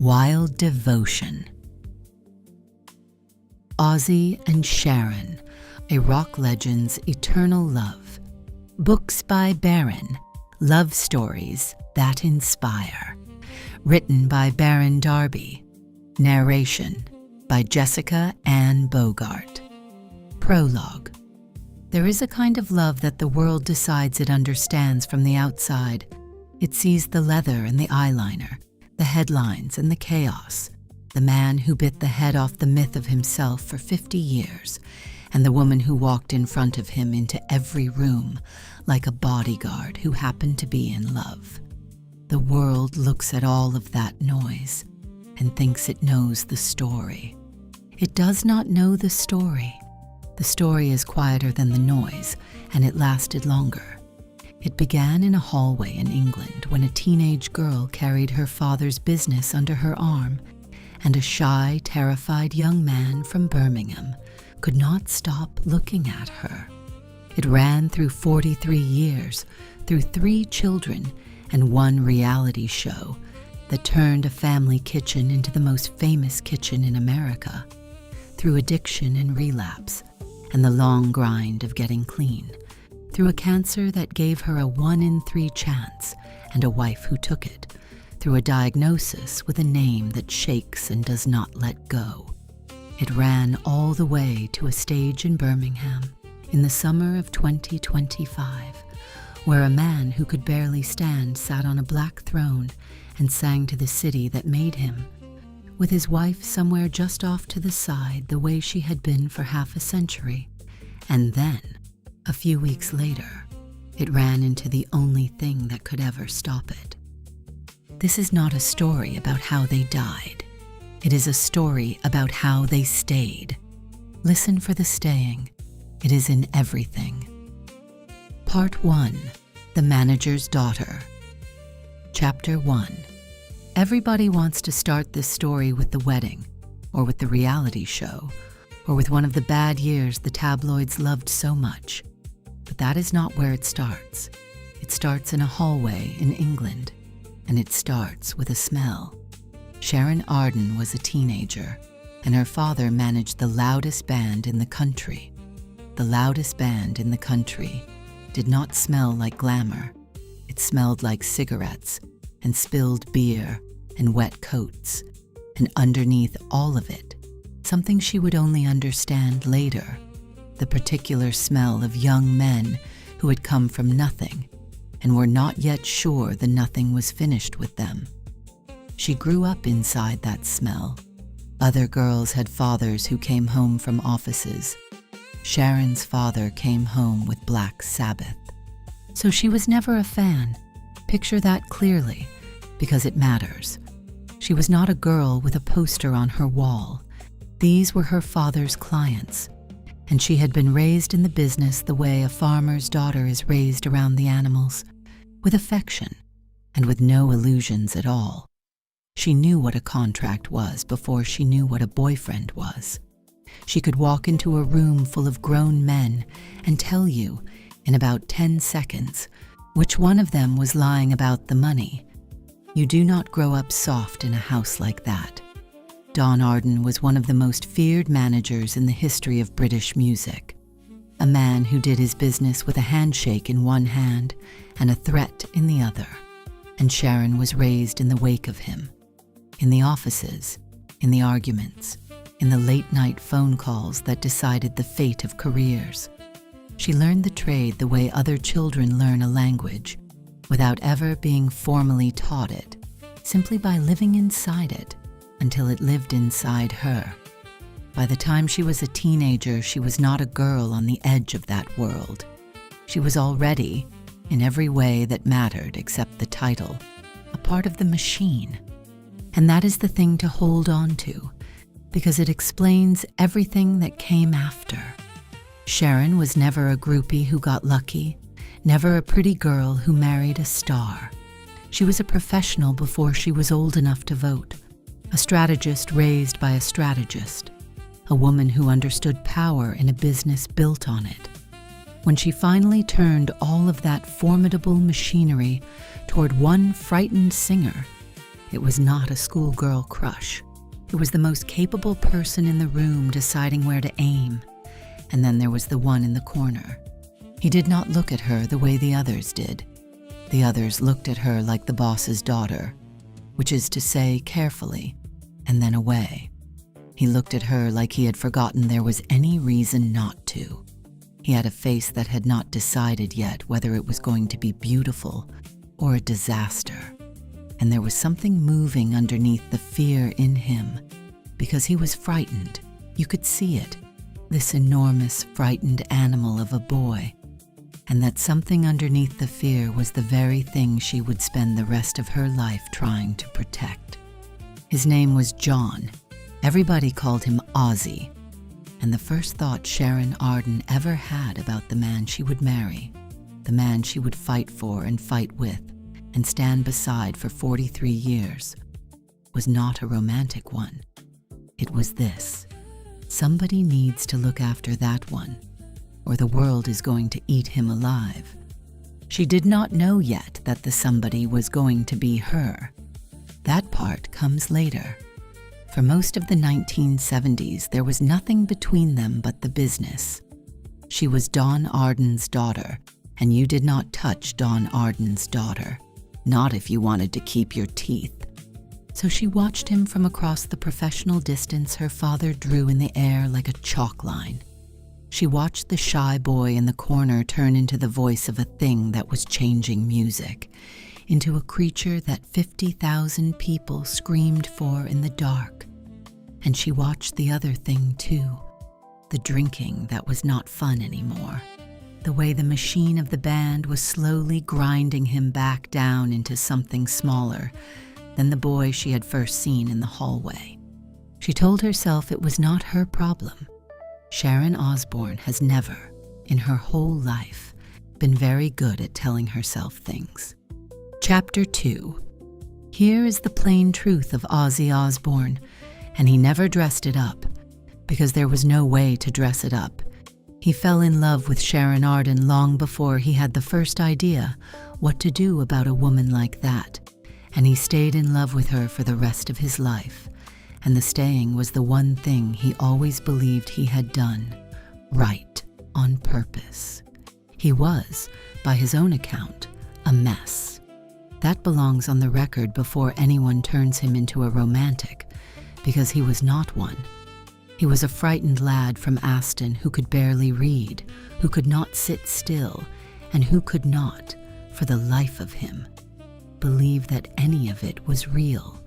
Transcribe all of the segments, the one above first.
Wild Devotion. Ozzy and Sharon, a rock legend's eternal love. Books by Barron, love stories that inspire. Written by Barron Darby. Narration by Jessica Ann Bogart. Prologue. There is a kind of love that the world decides it understands from the outside. It sees the leather and the eyeliner, the headlines and the chaos, the man who bit the head off the myth of himself for 50 years, and the woman who walked in front of him into every room like a bodyguard who happened to be in love. The world looks at all of that noise and thinks it knows the story. It does not know the story. The story is quieter than the noise, and it lasted longer. It began in a hallway in England when a teenage girl carried her father's business under her arm, and a shy, terrified young man from Birmingham could not stop looking at her. It ran through 43 years, through 3 children, and 1 reality show that turned a family kitchen into the most famous kitchen in America, through addiction and relapse, and the long grind of getting clean, through a cancer that gave her a 1 in 3 chance and a wife who took it, through a diagnosis with a name that shakes and does not let go. It ran all the way to a stage in Birmingham in the summer of 2025, where a man who could barely stand sat on a black throne and sang to the city that made him, with his wife somewhere just off to the side the way she had been for half a century. And then, a few weeks later, it ran into the only thing that could ever stop it. This is not a story about how they died. It is a story about how they stayed. Listen for the staying. It is in everything. Part 1. The Manager's Daughter. Chapter 1. Everybody wants to start this story with the wedding, or with the reality show, or with one of the bad years the tabloids loved so much. But that is not where it starts. It starts in a hallway in England, and it starts with a smell. Sharon Osbourne was a teenager, and her father managed the loudest band in the country. The loudest band in the country did not smell like glamour. It smelled like cigarettes and spilled beer and wet coats, and underneath all of it, something she would only understand later, the particular smell of young men who had come from nothing and were not yet sure the nothing was finished with them. She grew up inside that smell. Other girls had fathers who came home from offices. Sharon's father came home with Black Sabbath. So she was never a fan. Picture that clearly, because it matters. She was not a girl with a poster on her wall. These were her father's clients, and she had been raised in the business the way a farmer's daughter is raised around the animals, with affection and with no illusions at all. She knew what a contract was before she knew what a boyfriend was. She could walk into a room full of grown men and tell you, in about 10 seconds, which one of them was lying about the money. You do not grow up soft in a house like that. Don Arden was one of the most feared managers in the history of British music. A man who did his business with a handshake in one hand and a threat in the other. And Sharon was raised in the wake of him. In the offices, in the arguments, in the late-night phone calls that decided the fate of careers. She learned the trade the way other children learn a language, without ever being formally taught it, simply by living inside it, until it lived inside her. By the time she was a teenager, she was not a girl on the edge of that world. She was already, in every way that mattered except the title, a part of the machine. And that is the thing to hold on to, because it explains everything that came after. Sharon was never a groupie who got lucky, never a pretty girl who married a star. She was a professional before she was old enough to vote, a strategist raised by a strategist, a woman who understood power in a business built on it. When she finally turned all of that formidable machinery toward one frightened singer, It was not a schoolgirl crush. It was the most capable person in the room deciding where to aim. And then there was the one in the corner. He did not look at her the way the others did. The others looked at her like the boss's daughter, which is to say carefully, and then away. He looked at her like he had forgotten there was any reason not to. He had a face that had not decided yet whether it was going to be beautiful or a disaster. And there was something moving underneath the fear in him, because he was frightened. You could see it, this enormous, frightened animal of a boy. And that something underneath the fear was the very thing she would spend the rest of her life trying to protect. His name was John. Everybody called him Ozzy. And the first thought Sharon Arden ever had about the man she would marry, the man she would fight for and fight with, and stand beside for 43 years, was not a romantic one. It was this: somebody needs to look after that one, or the world is going to eat him alive. She did not know yet that the somebody was going to be her. That part comes later. For most of the 1970s, there was nothing between them but the business. She was Don Arden's daughter, and you did not touch Don Arden's daughter, not if you wanted to keep your teeth. So she watched him from across the professional distance her father drew in the air like a chalk line. She watched the shy boy in the corner turn into the voice of a thing that was changing music, into a creature that 50,000 people screamed for in the dark. And she watched the other thing too, the drinking that was not fun anymore, the way the machine of the band was slowly grinding him back down into something smaller than the boy she had first seen in the hallway. She told herself it was not her problem. Sharon Osbourne has never, in her whole life, been very good at telling herself things. Chapter 2. Here is the plain truth of Ozzy Osbourne, and he never dressed it up, because there was no way to dress it up. He fell in love with Sharon Arden long before he had the first idea what to do about a woman like that, and he stayed in love with her for the rest of his life. And the staying was the one thing he always believed he had done right, on purpose. He was, by his own account, a mess. That belongs on the record before anyone turns him into a romantic, because he was not one. He was a frightened lad from Aston who could barely read, who could not sit still, and who could not, for the life of him, believe that any of it was real.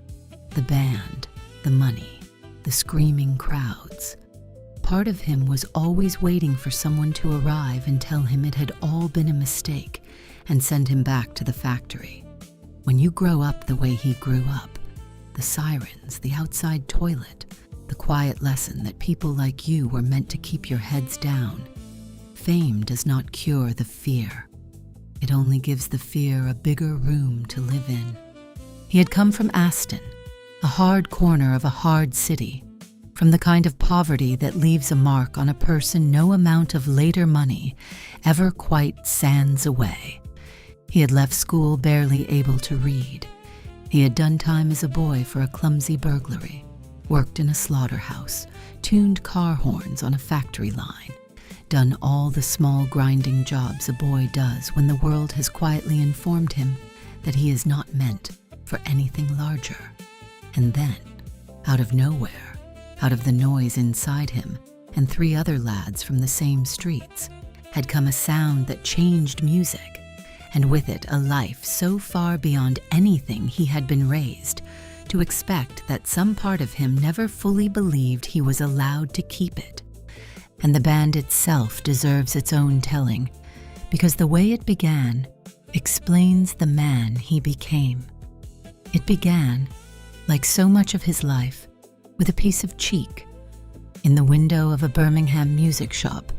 The band, the money, the screaming crowds. Part of him was always waiting for someone to arrive and tell him it had all been a mistake and send him back to the factory. When you grow up the way he grew up, the sirens, the outside toilet, the quiet lesson that people like you were meant to keep your heads down, fame does not cure the fear. It only gives the fear a bigger room to live in. He had come from Aston, a hard corner of a hard city, from the kind of poverty that leaves a mark on a person no amount of later money ever quite sands away. He had left school barely able to read. He had done time as a boy for a clumsy burglary, worked in a slaughterhouse, tuned car horns on a factory line, done all the small grinding jobs a boy does when the world has quietly informed him that he is not meant for anything larger. And then, out of nowhere, out of the noise inside him and 3 other lads from the same streets, had come a sound that changed music, and with it a life so far beyond anything he had been raised to expect that some part of him never fully believed he was allowed to keep it. And the band itself deserves its own telling, because the way it began explains the man he became. It began, like so much of his life, with a piece of cheek. In the window of a Birmingham music shop,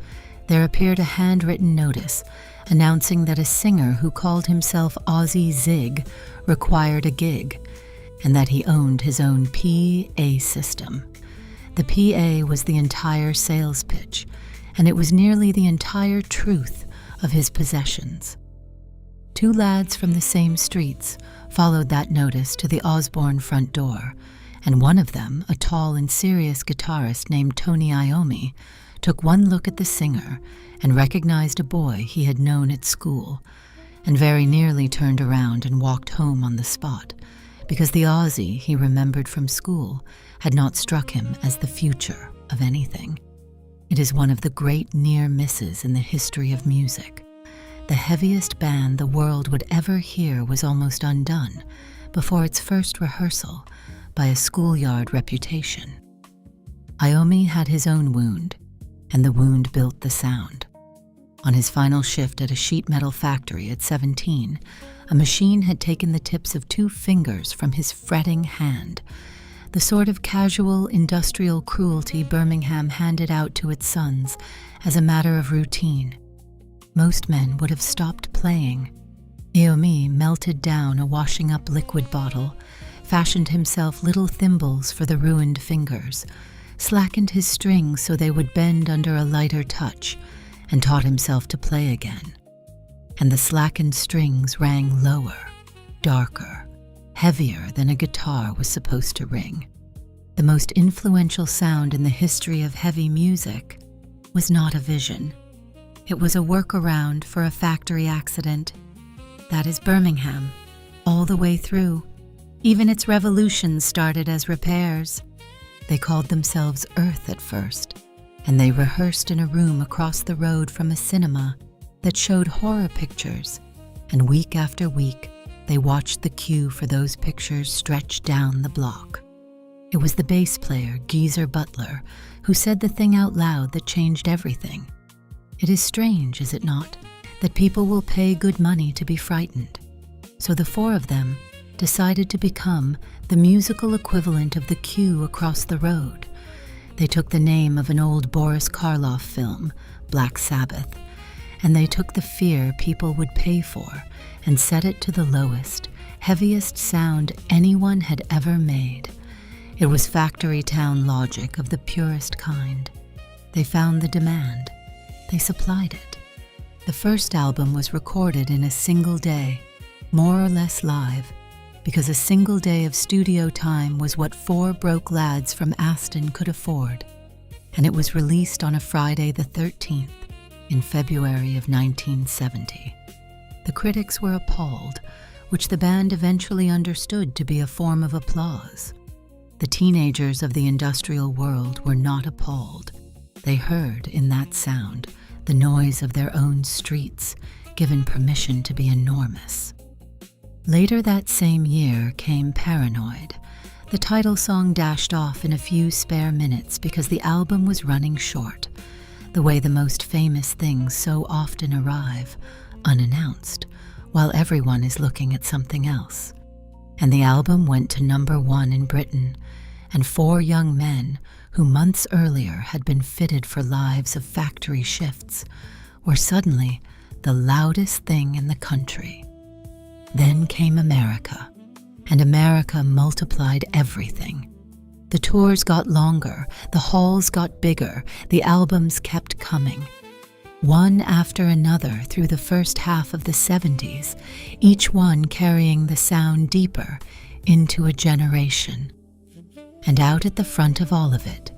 there appeared a handwritten notice announcing that a singer who called himself Ozzy Zig required a gig, and that he owned his own PA system. The PA was the entire sales pitch, and it was nearly the entire truth of his possessions. 2 lads from the same streets followed that notice to the Osbourne front door, and one of them, a tall and serious guitarist named Tony Iommi, took one look at the singer and recognized a boy he had known at school, and very nearly turned around and walked home on the spot, because the Ozzy he remembered from school had not struck him as the future of anything. It is one of the great near misses in the history of music. The heaviest band the world would ever hear was almost undone before its first rehearsal by a schoolyard reputation. Iommi had his own wound, and the wound built the sound. On his final shift at a sheet metal factory at 17, a machine had taken the tips of 2 fingers from his fretting hand, the sort of casual industrial cruelty Birmingham handed out to its sons as a matter of routine. Most men would have stopped playing. Iommi melted down a washing-up liquid bottle, fashioned himself little thimbles for the ruined fingers, slackened his strings so they would bend under a lighter touch, and taught himself to play again. And the slackened strings rang lower, darker, heavier than a guitar was supposed to ring. The most influential sound in the history of heavy music was not a vision. It was a workaround for a factory accident. That is Birmingham, all the way through. Even its revolutions started as repairs. They called themselves Earth at first, and they rehearsed in a room across the road from a cinema that showed horror pictures, and week after week, they watched the queue for those pictures stretch down the block. It was the bass player, Geezer Butler, who said the thing out loud that changed everything. It is strange, is it not, that people will pay good money to be frightened. So the 4 of them decided to become the musical equivalent of the queue across the road. They took the name of an old Boris Karloff film, Black Sabbath, and they took the fear people would pay for and set it to the lowest, heaviest sound anyone had ever made. It was factory town logic of the purest kind. They found the demand. They supplied it. The first album was recorded in a single day, more or less live, because a single day of studio time was what 4 broke lads from Aston could afford, and it was released on a Friday the 13th in February of 1970. The critics were appalled, which the band eventually understood to be a form of applause. The teenagers of the industrial world were not appalled. They heard in that sound the noise of their own streets, given permission to be enormous. Later that same year came Paranoid. The title song dashed off in a few spare minutes because the album was running short, the way the most famous things so often arrive, unannounced, while everyone is looking at something else. And the album went to #1 in Britain, and 4 young men who months earlier had been fitted for lives of factory shifts were suddenly the loudest thing in the country. Then came America, and America multiplied everything. The tours got longer, the halls got bigger, the albums kept coming. One after another through the first half of the 70s, each one carrying the sound deeper into a generation. And out at the front of all of it,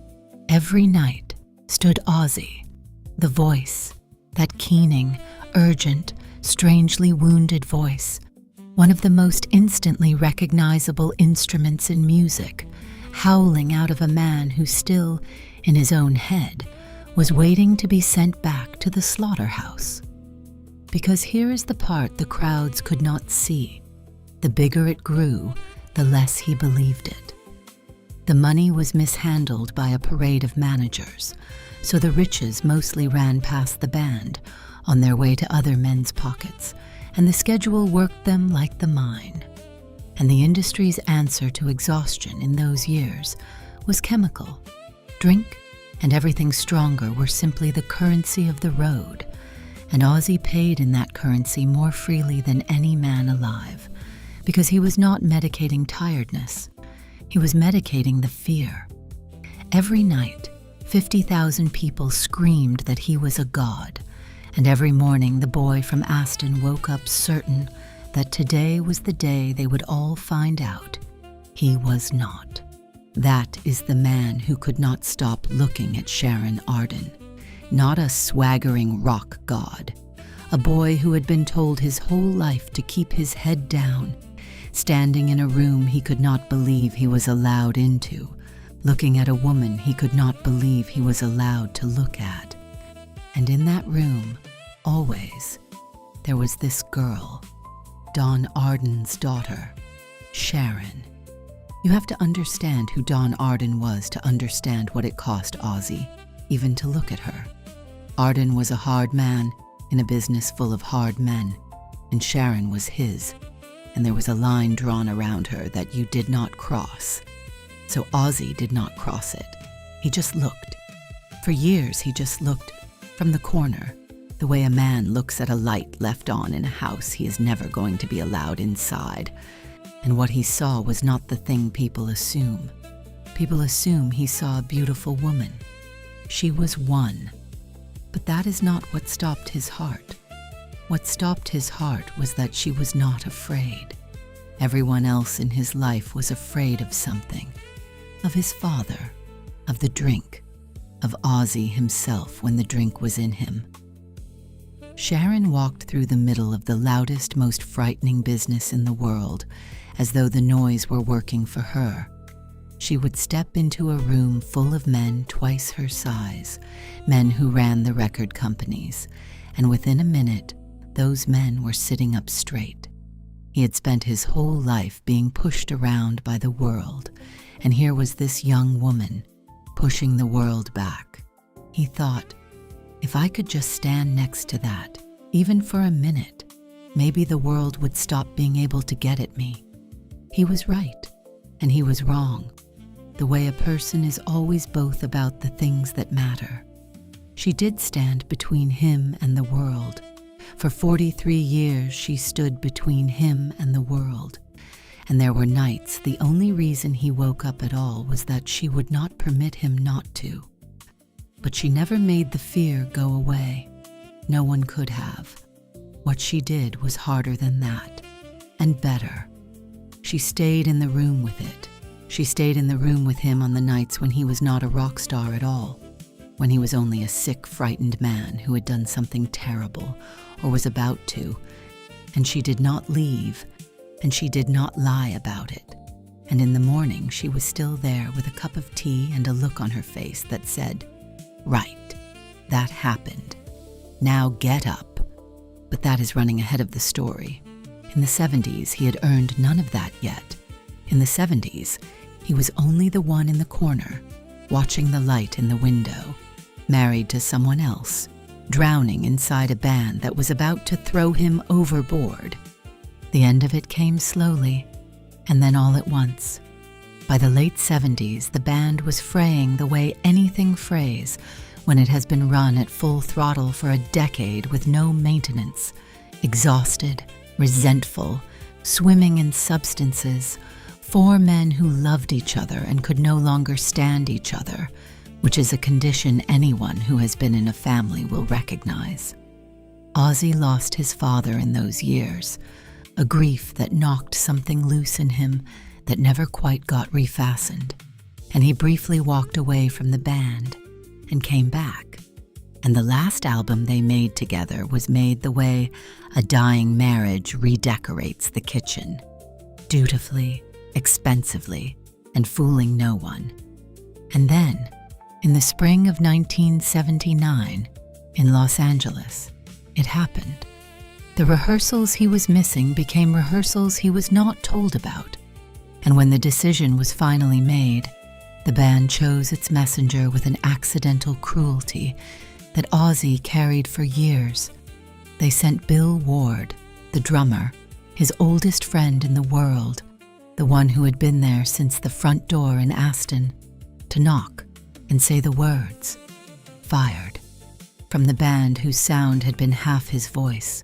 every night, stood Ozzy, the voice, that keening, urgent, strangely wounded voice, one of the most instantly recognizable instruments in music, howling out of a man who still, in his own head, was waiting to be sent back to the slaughterhouse. Because here is the part the crowds could not see. The bigger it grew, the less he believed it. The money was mishandled by a parade of managers, so the riches mostly ran past the band, on their way to other men's pockets, and the schedule worked them like the mine. And the industry's answer to exhaustion in those years was chemical. Drink and everything stronger were simply the currency of the road, and Ozzy paid in that currency more freely than any man alive, because he was not medicating tiredness. He was medicating the fear. Every night, 50,000 people screamed that he was a god, and every morning the boy from Aston woke up certain that today was the day they would all find out he was not. That is the man who could not stop looking at Sharon Arden, not a swaggering rock god, a boy who had been told his whole life to keep his head down, standing in a room he could not believe he was allowed into, looking at a woman he could not believe he was allowed to look at. And in that room, always, there was this girl, Don Arden's daughter, Sharon. You have to understand who Don Arden was to understand what it cost Ozzy even to look at her. Arden was a hard man in a business full of hard men, and Sharon was his, and there was a line drawn around her that you did not cross. So Ozzy did not cross it. He just looked. For years he just looked from the corner, the way a man looks at a light left on in a house he is never going to be allowed inside. And what he saw was not the thing people assume. People assume he saw a beautiful woman. She was one. But that is not what stopped his heart. What stopped his heart was that she was not afraid. Everyone else in his life was afraid of something. Of his father, of the drink, of Ozzy himself when the drink was in him. Sharon walked through the middle of the loudest, most frightening business in the world, as though the noise were working for her. She would step into a room full of men twice her size, men who ran the record companies, and within a minute, those men were sitting up straight. He had spent his whole life being pushed around by the world, and here was this young woman pushing the world back. He thought, if I could just stand next to that, even for a minute, maybe the world would stop being able to get at me. He was right, and he was wrong. The way a person is always both about the things that matter. She did stand between him and the world. For 43 years she stood between him and the world. And there were nights the only reason he woke up at all was that she would not permit him not to. But she never made the fear go away. No one could have. What she did was harder than that, and better. She stayed in the room with it. She stayed in the room with him on the nights when he was not a rock star at all, when he was only a sick, frightened man who had done something terrible or was about to, and she did not leave, and she did not lie about it. And in the morning she was still there with a cup of tea and a look on her face that said, "Right, that happened. Now get up." But that is running ahead of the story. In the 70s, he had earned none of that yet. In the 70s, he was only the one in the corner, watching the light in the window, married to someone else, drowning inside a band that was about to throw him overboard. The end of it came slowly, and then all at once. By the late 70s, the band was fraying the way anything frays when it has been run at full throttle for a decade with no maintenance, exhausted, resentful, swimming in substances, 4 men who loved each other and could no longer stand each other, which is a condition anyone who has been in a family will recognize. Ozzy lost his father in those years, a grief that knocked something loose in him that never quite got refastened, and he briefly walked away from the band and came back. And the last album they made together was made the way a dying marriage redecorates the kitchen, dutifully, expensively, and fooling no one. And then, in the spring of 1979, in Los Angeles, it happened. The rehearsals he was missing became rehearsals he was not told about. And when the decision was finally made, the band chose its messenger with an accidental cruelty that Ozzy carried for years. They sent Bill Ward, the drummer, his oldest friend in the world, the one who had been there since the front door in Aston, to knock and say the words, "Fired," from the band whose sound had been half his voice,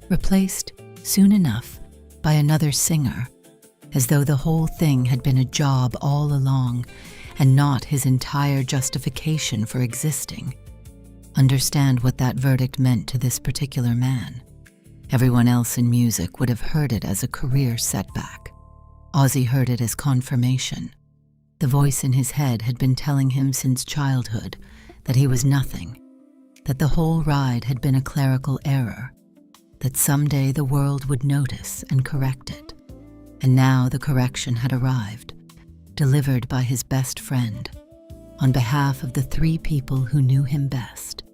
replaced soon enough by another singer, as though the whole thing had been a job all along and not his entire justification for existing. Understand what that verdict meant to this particular man. Everyone else in music would have heard it as a career setback. Ozzy heard it as confirmation. The voice in his head had been telling him since childhood that he was nothing, that the whole ride had been a clerical error, that someday the world would notice and correct it. And now the correction had arrived, delivered by his best friend. On behalf of the 3 people who knew him best,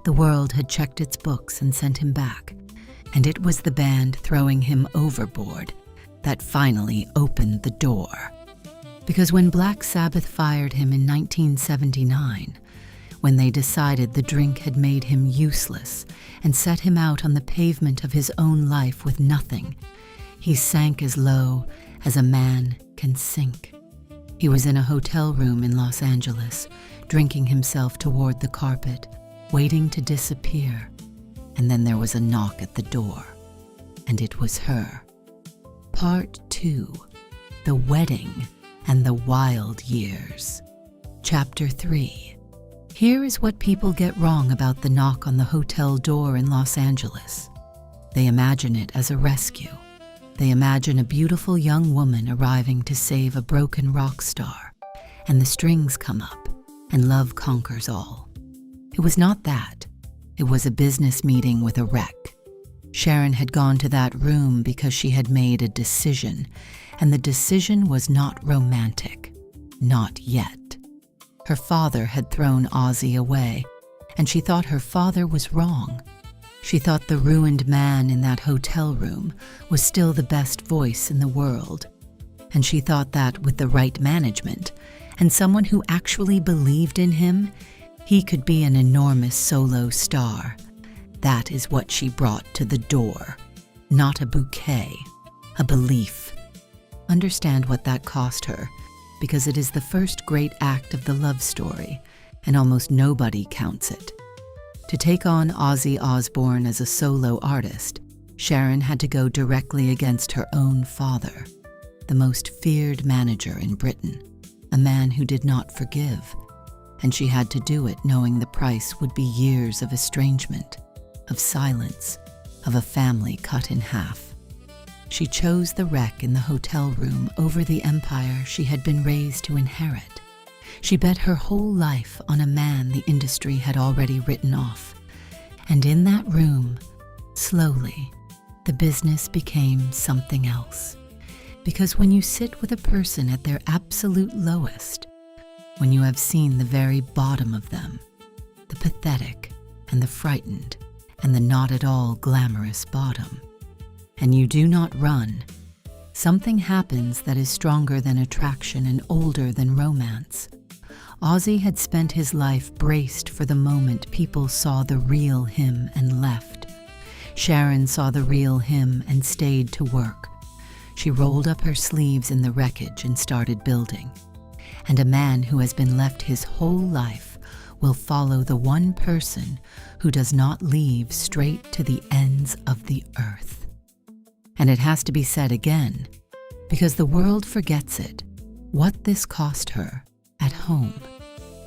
the world had checked its books and sent him back, and it was the band throwing him overboard that finally opened the door. Because when Black Sabbath fired him in 1979, when they decided the drink had made him useless and set him out on the pavement of his own life with nothing, he sank as low as a man can sink. He was in a hotel room in Los Angeles, drinking himself toward the carpet, waiting to disappear. And then there was a knock at the door, and it was her. Part 2, The Wedding and the Wild Years. Chapter 3. Here is what people get wrong about the knock on the hotel door in Los Angeles. They imagine it as a rescue. They imagine a beautiful young woman arriving to save a broken rock star, and the strings come up, and love conquers all. It was not that. It was a business meeting with a wreck. Sharon had gone to that room because she had made a decision, and the decision was not romantic. Not yet. Her father had thrown Ozzy away, and she thought her father was wrong. She thought the ruined man in that hotel room was still the best voice in the world. And she thought that with the right management, and someone who actually believed in him, he could be an enormous solo star. That is what she brought to the door. Not a bouquet, a belief. Understand what that cost her, because it is the first great act of the love story, and almost nobody counts it. To take on Ozzy Osbourne as a solo artist, Sharon had to go directly against her own father, the most feared manager in Britain, a man who did not forgive, and she had to do it knowing the price would be years of estrangement, of silence, of a family cut in half. She chose the wreck in the hotel room over the empire she had been raised to inherit. She bet her whole life on a man the industry had already written off. And in that room, slowly, the business became something else. Because when you sit with a person at their absolute lowest, when you have seen the very bottom of them, the pathetic and the frightened and the not at all glamorous bottom, and you do not run, something happens that is stronger than attraction and older than romance. Ozzy had spent his life braced for the moment people saw the real him and left. Sharon saw the real him and stayed to work. She rolled up her sleeves in the wreckage and started building. And a man who has been left his whole life will follow the one person who does not leave straight to the ends of the earth. And it has to be said again, because the world forgets it, what this cost her at home.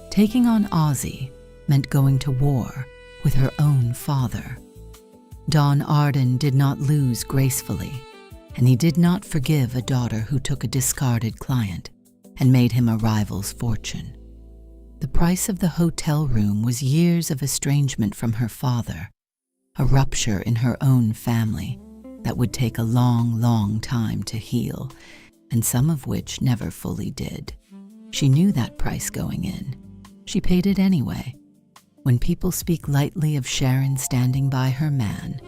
Taking on Ozzy meant going to war with her own father. Don Arden did not lose gracefully, and he did not forgive a daughter who took a discarded client and made him a rival's fortune. The price of the hotel room was years of estrangement from her father, a rupture in her own family that would take a long, long time to heal, and some of which never fully did. She knew that price going in. She paid it anyway. When people speak lightly of Sharon standing by her man,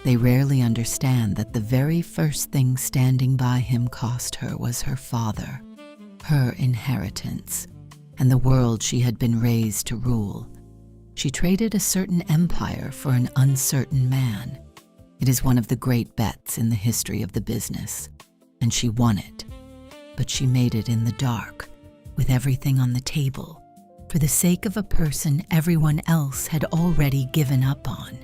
they rarely understand that the very first thing standing by him cost her was her father, her inheritance, and the world she had been raised to rule. She traded a certain empire for an uncertain man. It is one of the great bets in the history of the business, and she won it. But she made it in the dark, with everything on the table, for the sake of a person everyone else had already given up on.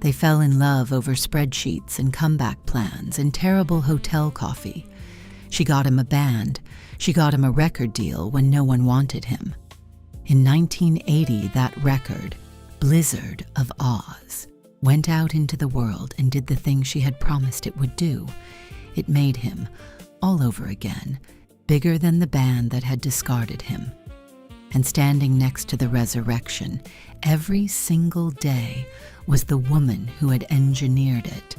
They fell in love over spreadsheets and comeback plans and terrible hotel coffee. She got him a band. She got him a record deal when no one wanted him. In 1980, that record, Blizzard of Oz, went out into the world and did the thing she had promised it would do, it made him, all over again, bigger than the band that had discarded him. And standing next to the resurrection, every single day, was the woman who had engineered it.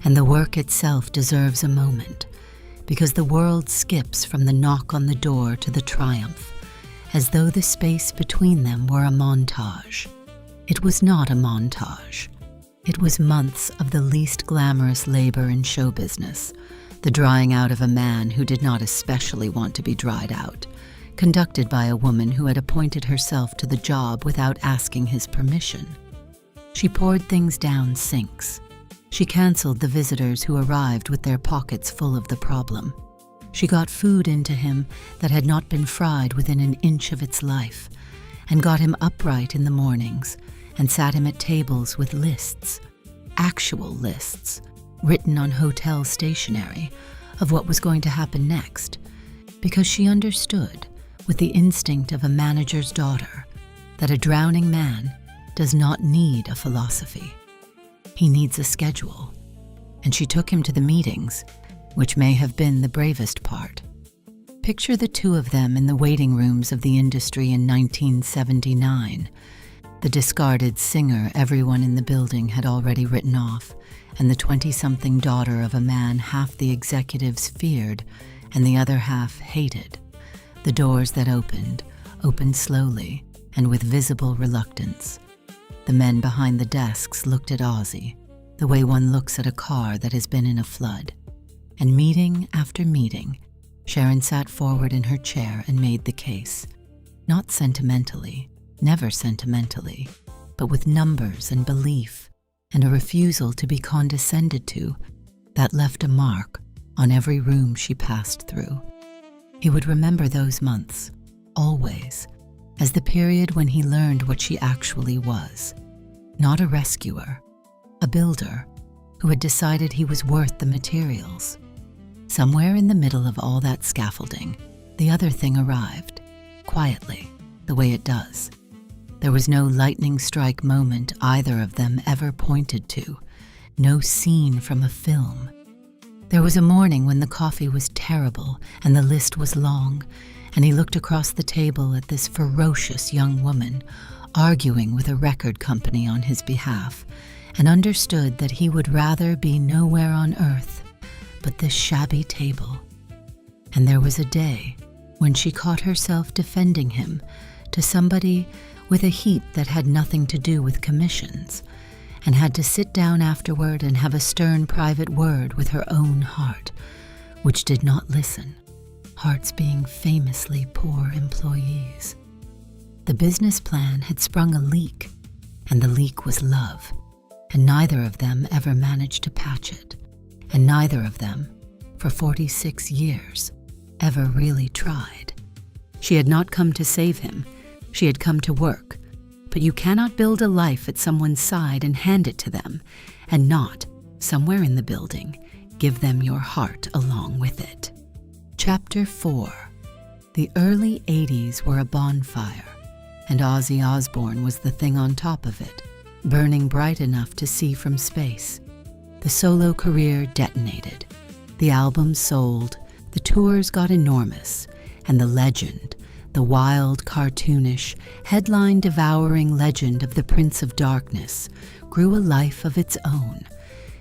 And the work itself deserves a moment, because the world skips from the knock on the door to the triumph, as though the space between them were a montage. It was not a montage. It was months of the least glamorous labor in show business, the drying out of a man who did not especially want to be dried out, conducted by a woman who had appointed herself to the job without asking his permission. She poured things down sinks. She canceled the visitors who arrived with their pockets full of the problem. She got food into him that had not been fried within an inch of its life, and got him upright in the mornings, and sat him at tables with lists, actual lists, written on hotel stationery, of what was going to happen next, because she understood, with the instinct of a manager's daughter, that a drowning man does not need a philosophy. He needs a schedule, and she took him to the meetings, which may have been the bravest part. Picture the two of them in the waiting rooms of the industry in 1979, the discarded singer everyone in the building had already written off, and the 20-something daughter of a man half the executives feared and the other half hated. The doors that opened slowly and with visible reluctance. The men behind the desks looked at Ozzy, the way one looks at a car that has been in a flood. And meeting after meeting, Sharon sat forward in her chair and made the case, not sentimentally, never sentimentally, but with numbers and belief and a refusal to be condescended to that left a mark on every room she passed through. He would remember those months, always, as the period when he learned what she actually was. Not a rescuer, a builder who had decided he was worth the materials. Somewhere in the middle of all that scaffolding, the other thing arrived, quietly, the way it does. There was no lightning strike moment either of them ever pointed to, no scene from a film. There was a morning when the coffee was terrible and the list was long, and he looked across the table at this ferocious young woman, arguing with a record company on his behalf, and understood that he would rather be nowhere on earth but this shabby table. And there was a day when she caught herself defending him to somebody with a heat that had nothing to do with commissions, and had to sit down afterward and have a stern private word with her own heart, which did not listen, hearts being famously poor employees. The business plan had sprung a leak, and the leak was love, and neither of them ever managed to patch it, and neither of them, for 46 years, ever really tried. She had not come to save him, she had come to work, but you cannot build a life at someone's side and hand it to them, and not, somewhere in the building, give them your heart along with it. Chapter 4. The early 80s were a bonfire, and Ozzy Osbourne was the thing on top of it, burning bright enough to see from space. The solo career detonated. The albums sold, the tours got enormous, and the legend, the wild, cartoonish, headline-devouring legend of the Prince of Darkness, grew a life of its own,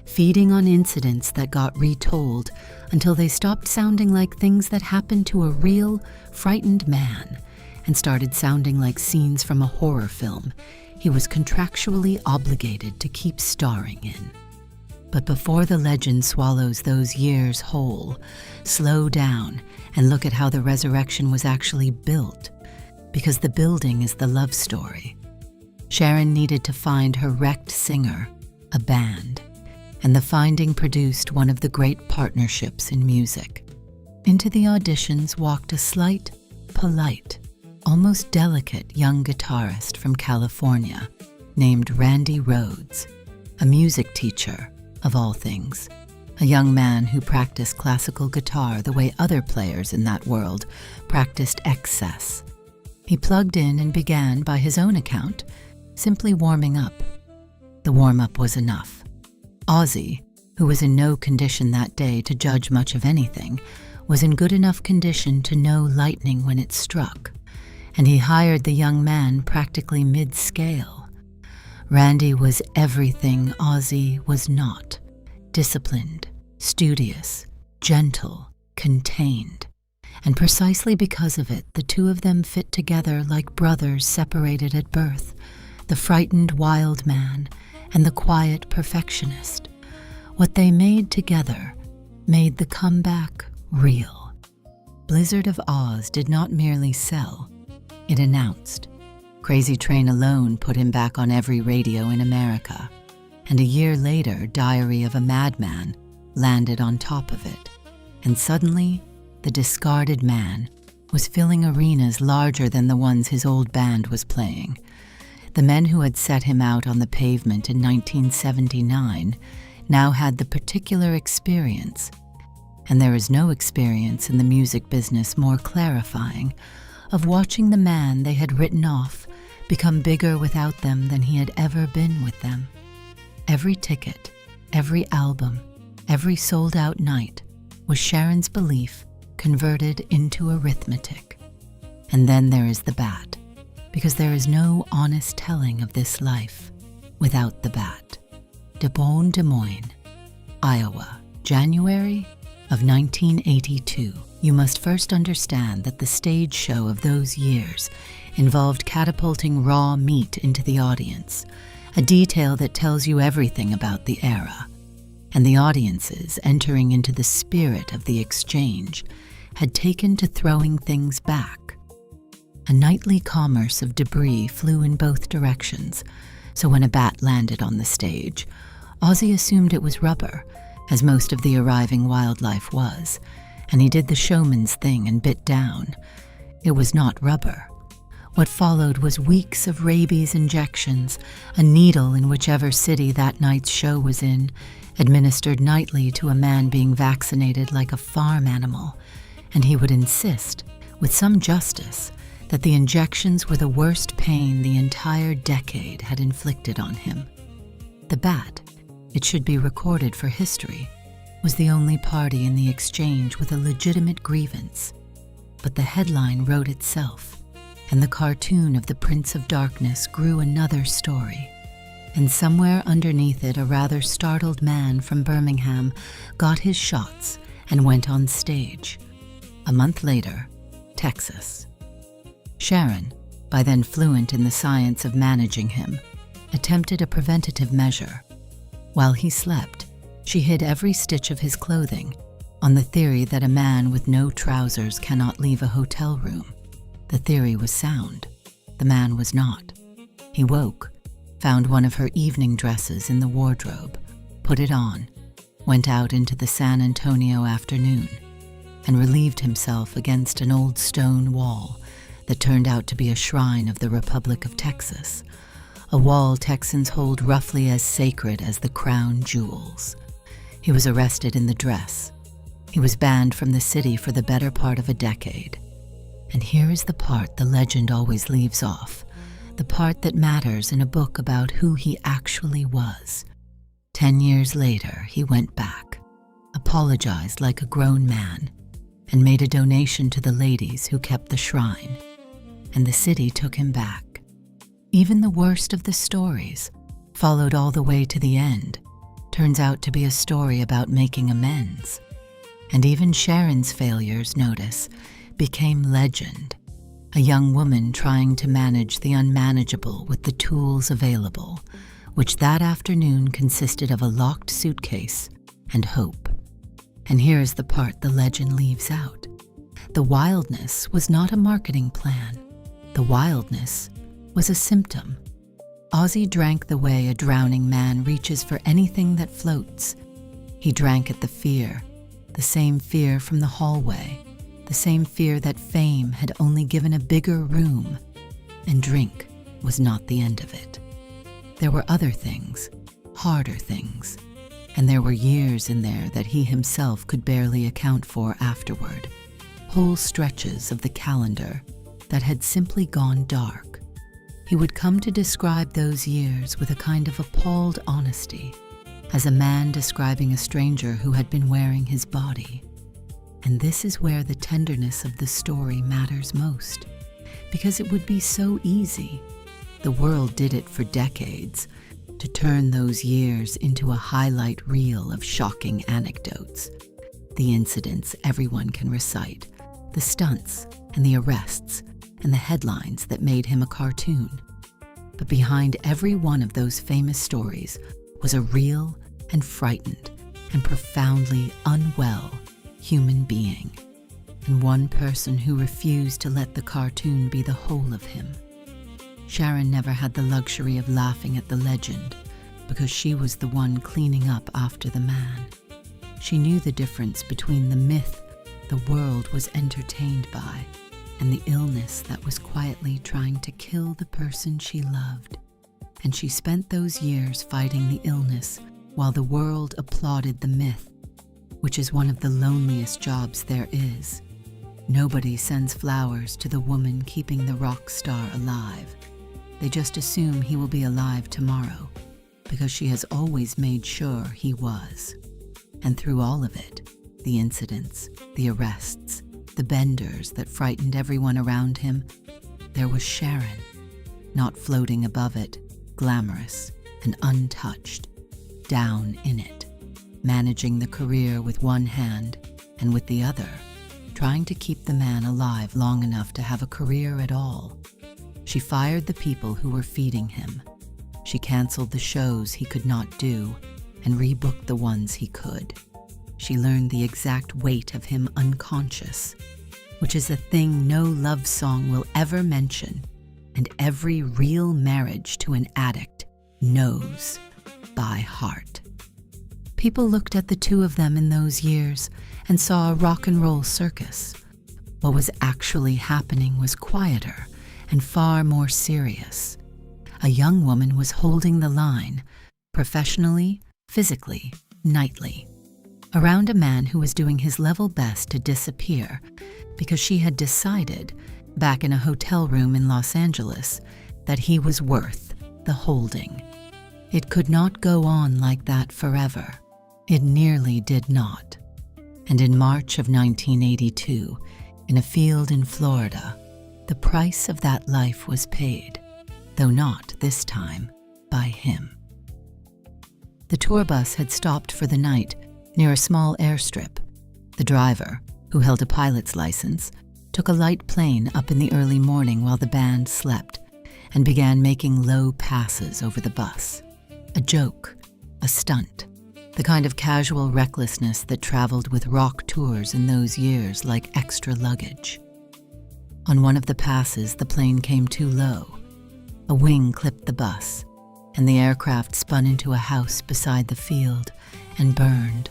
feeding on incidents that got retold until they stopped sounding like things that happened to a real, frightened man and started sounding like scenes from a horror film he was contractually obligated to keep starring in. But before the legend swallows those years whole, slow down and look at how the resurrection was actually built, because the building is the love story. Sharon needed to find her wrecked singer, a band, and the finding produced one of the great partnerships in music. Into the auditions walked a slight, polite, almost delicate young guitarist from California named Randy Rhoads, a music teacher, of all things, a young man who practiced classical guitar the way other players in that world practiced excess. He plugged in and began, by his own account, simply warming up. The warm-up was enough. Ozzy, who was in no condition that day to judge much of anything, was in good enough condition to know lightning when it struck, and he hired the young man practically mid-scale. Randy was everything Ozzy was not: disciplined, studious, gentle, contained. And precisely because of it, the two of them fit together like brothers separated at birth, the frightened wild man and the quiet perfectionist. What they made together made the comeback real. Blizzard of Oz did not merely sell, it announced. Crazy Train alone put him back on every radio in America, and a year later, Diary of a Madman landed on top of it. And suddenly, the discarded man was filling arenas larger than the ones his old band was playing. The men who had set him out on the pavement in 1979 now had the particular experience, and there is no experience in the music business more clarifying, of watching the man they had written off become bigger without them than he had ever been with them. Every ticket, every album, every sold-out night was Sharon's belief converted into arithmetic. And then there is the bat, because there is no honest telling of this life without the bat. Des Moines, Iowa, January of 1982. You must first understand that the stage show of those years involved catapulting raw meat into the audience, a detail that tells you everything about the era. And the audiences, entering into the spirit of the exchange, had taken to throwing things back. A nightly commerce of debris flew in both directions, so when a bat landed on the stage, Ozzy assumed it was rubber, as most of the arriving wildlife was, and he did the showman's thing and bit down. It was not rubber. What followed was weeks of rabies injections, a needle in whichever city that night's show was in, administered nightly to a man being vaccinated like a farm animal, and he would insist, with some justice, that the injections were the worst pain the entire decade had inflicted on him. The bat, it should be recorded for history, was the only party in the exchange with a legitimate grievance. But the headline wrote itself, and the cartoon of the Prince of Darkness grew another story. And somewhere underneath it, a rather startled man from Birmingham got his shots and went on stage. A month later, Texas. Sharon, by then fluent in the science of managing him, attempted a preventative measure. While he slept, she hid every stitch of his clothing, on the theory that a man with no trousers cannot leave a hotel room. The theory was sound. The man was not. He woke, found one of her evening dresses in the wardrobe, put it on, went out into the San Antonio afternoon, and relieved himself against an old stone wall that turned out to be a shrine of the Republic of Texas, a wall Texans hold roughly as sacred as the crown jewels. He was arrested in the dress. He was banned from the city for the better part of a decade. And here is the part the legend always leaves off, the part that matters in a book about who he actually was. 10 years later, he went back, apologized like a grown man, and made a donation to the ladies who kept the shrine. And the city took him back. Even the worst of the stories, followed all the way to the end, turns out to be a story about making amends. And even Sharon's failures, notice, became legend, a young woman trying to manage the unmanageable with the tools available, which that afternoon consisted of a locked suitcase and hope. And here is the part the legend leaves out. The wildness was not a marketing plan. The wildness was a symptom. Ozzy drank the way a drowning man reaches for anything that floats. He drank at the fear, the same fear from the hallway, the same fear that fame had only given a bigger room, and drink was not the end of it. There were other things, harder things, and there were years in there that he himself could barely account for afterward, whole stretches of the calendar that had simply gone dark. He would come to describe those years with a kind of appalled honesty, as a man describing a stranger who had been wearing his body. And this is where the tenderness of the story matters most, because it would be so easy. The world did it for decades, to turn those years into a highlight reel of shocking anecdotes. The incidents everyone can recite, the stunts and the arrests and the headlines that made him a cartoon. But behind every one of those famous stories was a real and frightened and profoundly unwell human being, and one person who refused to let the cartoon be the whole of him. Sharon never had the luxury of laughing at the legend, because she was the one cleaning up after the man. She knew the difference between the myth the world was entertained by and the illness that was quietly trying to kill the person she loved. And she spent those years fighting the illness while the world applauded the myth, which is one of the loneliest jobs there is. Nobody sends flowers to the woman keeping the rock star alive. They just assume he will be alive tomorrow, because she has always made sure he was. And through all of it, the incidents, the arrests, the benders that frightened everyone around him, there was Sharon, not floating above it, glamorous and untouched, down in it, managing the career with one hand and with the other, trying to keep the man alive long enough to have a career at all. She fired the people who were feeding him. She canceled the shows he could not do and rebooked the ones he could. She learned the exact weight of him unconscious, which is a thing no love song will ever mention, and every real marriage to an addict knows by heart. People looked at the two of them in those years and saw a rock and roll circus. What was actually happening was quieter and far more serious. A young woman was holding the line, professionally, physically, nightly, around a man who was doing his level best to disappear because she had decided, back in a hotel room in Los Angeles, that he was worth the holding. It could not go on like that forever. It nearly did not. And in March of 1982, in a field in Florida, the price of that life was paid, though not this time by him. The tour bus had stopped for the night near a small airstrip. The driver, who held a pilot's license, took a light plane up in the early morning while the band slept and began making low passes over the bus. A joke, a stunt, the kind of casual recklessness that traveled with rock tours in those years like extra luggage. On one of the passes, the plane came too low. A wing clipped the bus, and the aircraft spun into a house beside the field and burned.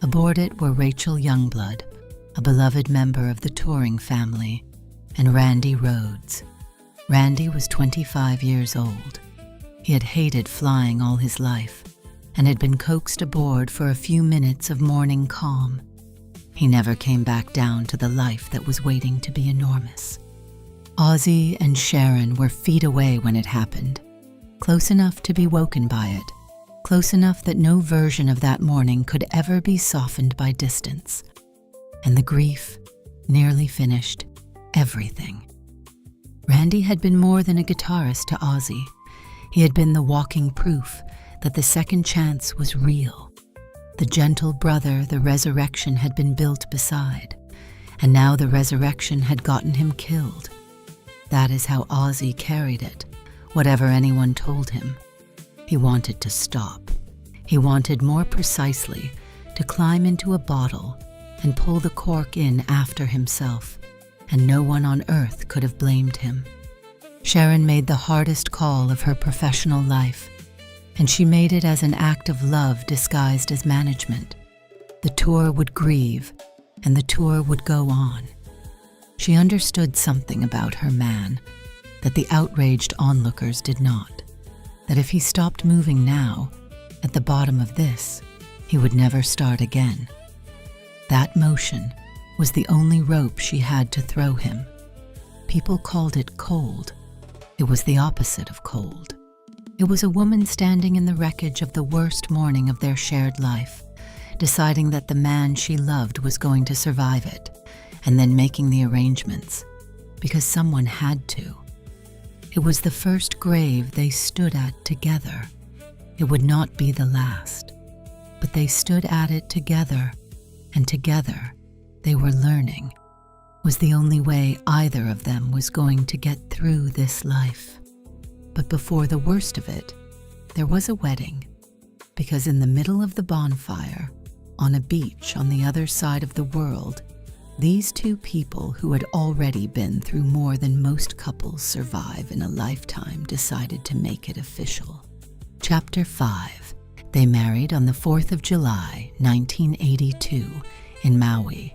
Aboard it were Rachel Youngblood, a beloved member of the touring family, and Randy Rhoads. Randy was 25 years old. He had hated flying all his life and had been coaxed aboard for a few minutes of morning calm. He never came back down to the life that was waiting to be enormous. Ozzy and Sharon were feet away when it happened, close enough to be woken by it, close enough that no version of that morning could ever be softened by distance. And the grief nearly finished everything. Randy had been more than a guitarist to Ozzy. He had been the walking proof that the second chance was real. The gentle brother the resurrection had been built beside, and now the resurrection had gotten him killed. That is how Ozzy carried it, whatever anyone told him. He wanted to stop. He wanted, more precisely, to climb into a bottle and pull the cork in after himself, and no one on earth could have blamed him. Sharon made the hardest call of her professional life, and she made it as an act of love disguised as management. The tour would grieve, and the tour would go on. She understood something about her man that the outraged onlookers did not, that if he stopped moving now, at the bottom of this, he would never start again. That motion was the only rope she had to throw him. People called it cold. It was the opposite of cold. It was a woman standing in the wreckage of the worst morning of their shared life, deciding that the man she loved was going to survive it, and then making the arrangements, because someone had to. It was the first grave they stood at together. It would not be the last, but they stood at it together, and together they were learning was the only way either of them was going to get through this life. But before the worst of it, there was a wedding, because in the middle of the bonfire, on a beach on the other side of the world, these two people who had already been through more than most couples survive in a lifetime decided to make it official. Chapter 5. They married on the 4th of July, 1982, in Maui.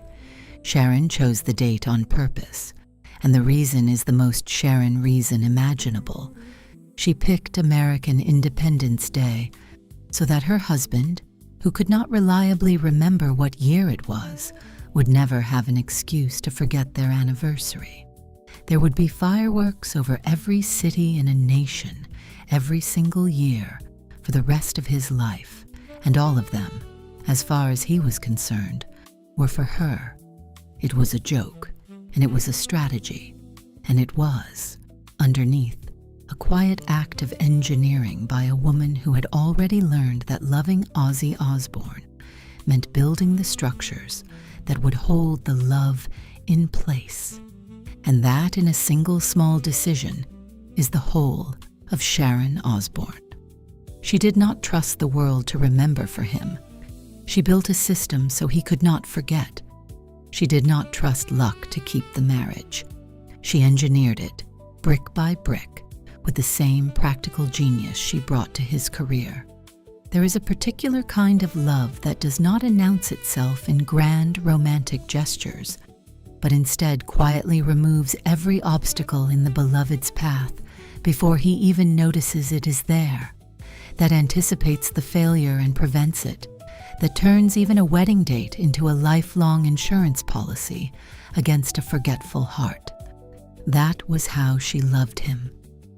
Sharon chose the date on purpose, and the reason is the most Sharon reason imaginable. She picked American Independence Day so that her husband, who could not reliably remember what year it was, would never have an excuse to forget their anniversary. There would be fireworks over every city in a nation every single year for the rest of his life, and all of them, as far as he was concerned, were for her. It was a joke, and it was a strategy, and it was, underneath, a quiet act of engineering by a woman who had already learned that loving Ozzy Osbourne meant building the structures that would hold the love in place, and that in a single small decision is the whole of Sharon Osbourne. She did not trust the world to remember for him. She built a system so he could not forget. She did not trust luck to keep the marriage. She engineered it, brick by brick, with the same practical genius she brought to his career. There is a particular kind of love that does not announce itself in grand romantic gestures, but instead quietly removes every obstacle in the beloved's path before he even notices it is there, that anticipates the failure and prevents it, that turns even a wedding date into a lifelong insurance policy against a forgetful heart. That was how she loved him,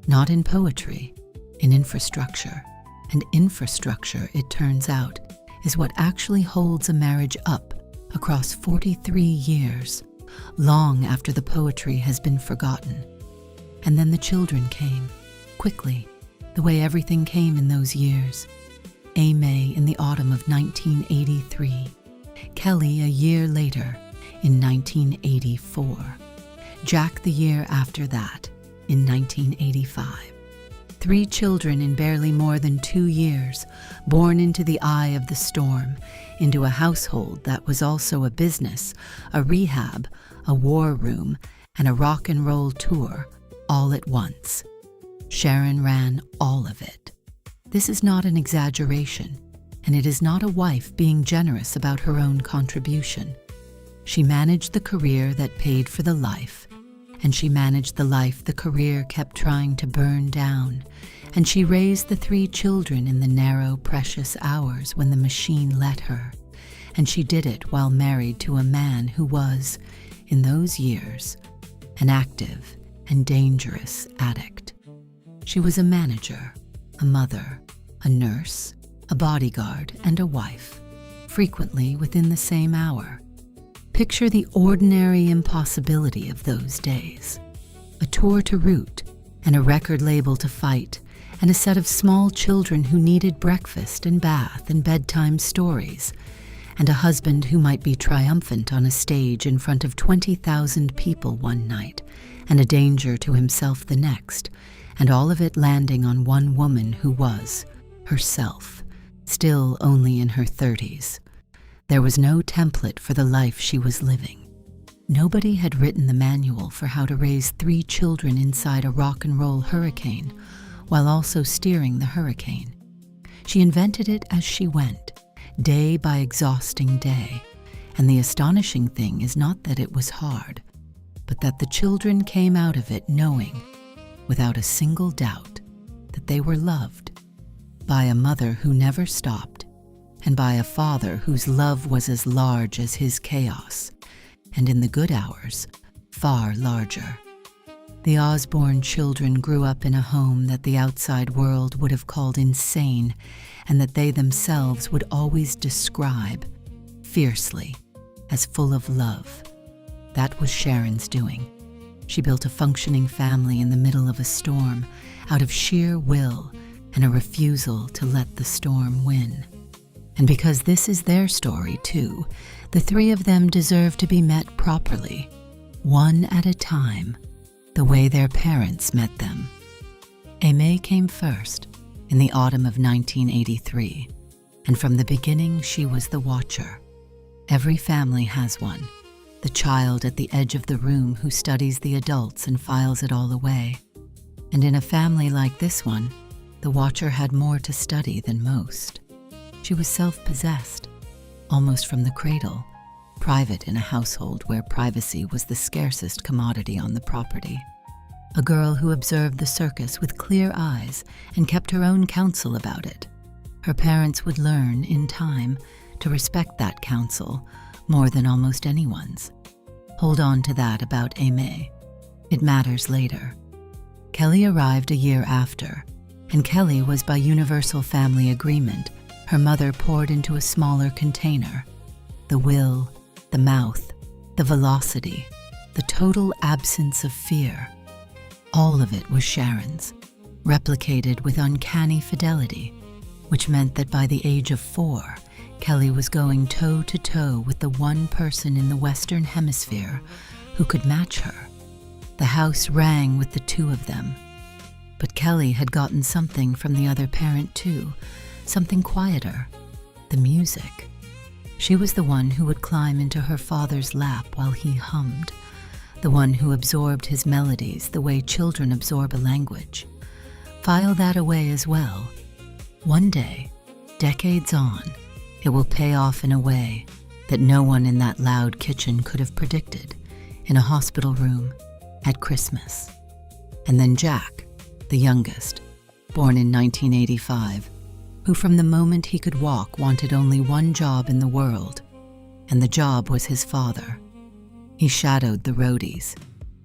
not in poetry, in infrastructure. And infrastructure, it turns out, is what actually holds a marriage up across 43 years, long after the poetry has been forgotten. And then the children came, quickly, the way everything came in those years. May in the autumn of 1983, Kelly a year later, in 1984, Jack the year after that, in 1985. 3 children in barely more than 2 years, born into the eye of the storm, into a household that was also a business, a rehab, a war room, and a rock and roll tour, all at once. Sharon ran all of it. This is not an exaggeration, and it is not a wife being generous about her own contribution. She managed the career that paid for the life, and she managed the life the career kept trying to burn down, and she raised the 3 children in the narrow, precious hours when the machine let her, and she did it while married to a man who was, in those years, an active and dangerous addict. She was a manager, a mother, a nurse, a bodyguard, and a wife, frequently within the same hour. Picture the ordinary impossibility of those days. A tour to root, and a record label to fight, and a set of small children who needed breakfast and bath and bedtime stories, and a husband who might be triumphant on a stage in front of 20,000 people one night, and a danger to himself the next, and all of it landing on one woman who was, herself, still only in her 30s. There was no template for the life she was living. Nobody had written the manual for how to raise 3 children inside a rock and roll hurricane, while also steering the hurricane. She invented it as she went, day by exhausting day, and the astonishing thing is not that it was hard, but that the children came out of it knowing, without a single doubt, that they were loved, by a mother who never stopped, and by a father whose love was as large as his chaos, and in the good hours, far larger. The Osbourne children grew up in a home that the outside world would have called insane, and that they themselves would always describe, fiercely, as full of love. That was Sharon's doing. She built a functioning family in the middle of a storm, out of sheer will and a refusal to let the storm win. And because this is their story too, the three of them deserve to be met properly, one at a time, the way their parents met them. Aimee came first, in the autumn of 1983, and from the beginning she was the watcher. Every family has one, the child at the edge of the room who studies the adults and files it all away. And in a family like this one, the watcher had more to study than most. She was self-possessed, almost from the cradle, private in a household where privacy was the scarcest commodity on the property. A girl who observed the circus with clear eyes and kept her own counsel about it. Her parents would learn, in time, to respect that counsel more than almost anyone's. Hold on to that about Aimee. It matters later. Kelly arrived a year after, and Kelly was by universal family agreement her mother poured into a smaller container. The will, the mouth, the velocity, the total absence of fear. All of it was Sharon's, replicated with uncanny fidelity, which meant that by the age of 4, Kelly was going toe-to-toe with the one person in the Western Hemisphere who could match her. The house rang with the two of them. But Kelly had gotten something from the other parent too, something quieter, the music. She was the one who would climb into her father's lap while he hummed, the one who absorbed his melodies the way children absorb a language. File that away as well. One day, decades on, it will pay off in a way that no one in that loud kitchen could have predicted, in a hospital room, at Christmas. And then Jack, the youngest, born in 1985, who from the moment he could walk wanted only one job in the world, and the job was his father. He shadowed the roadies.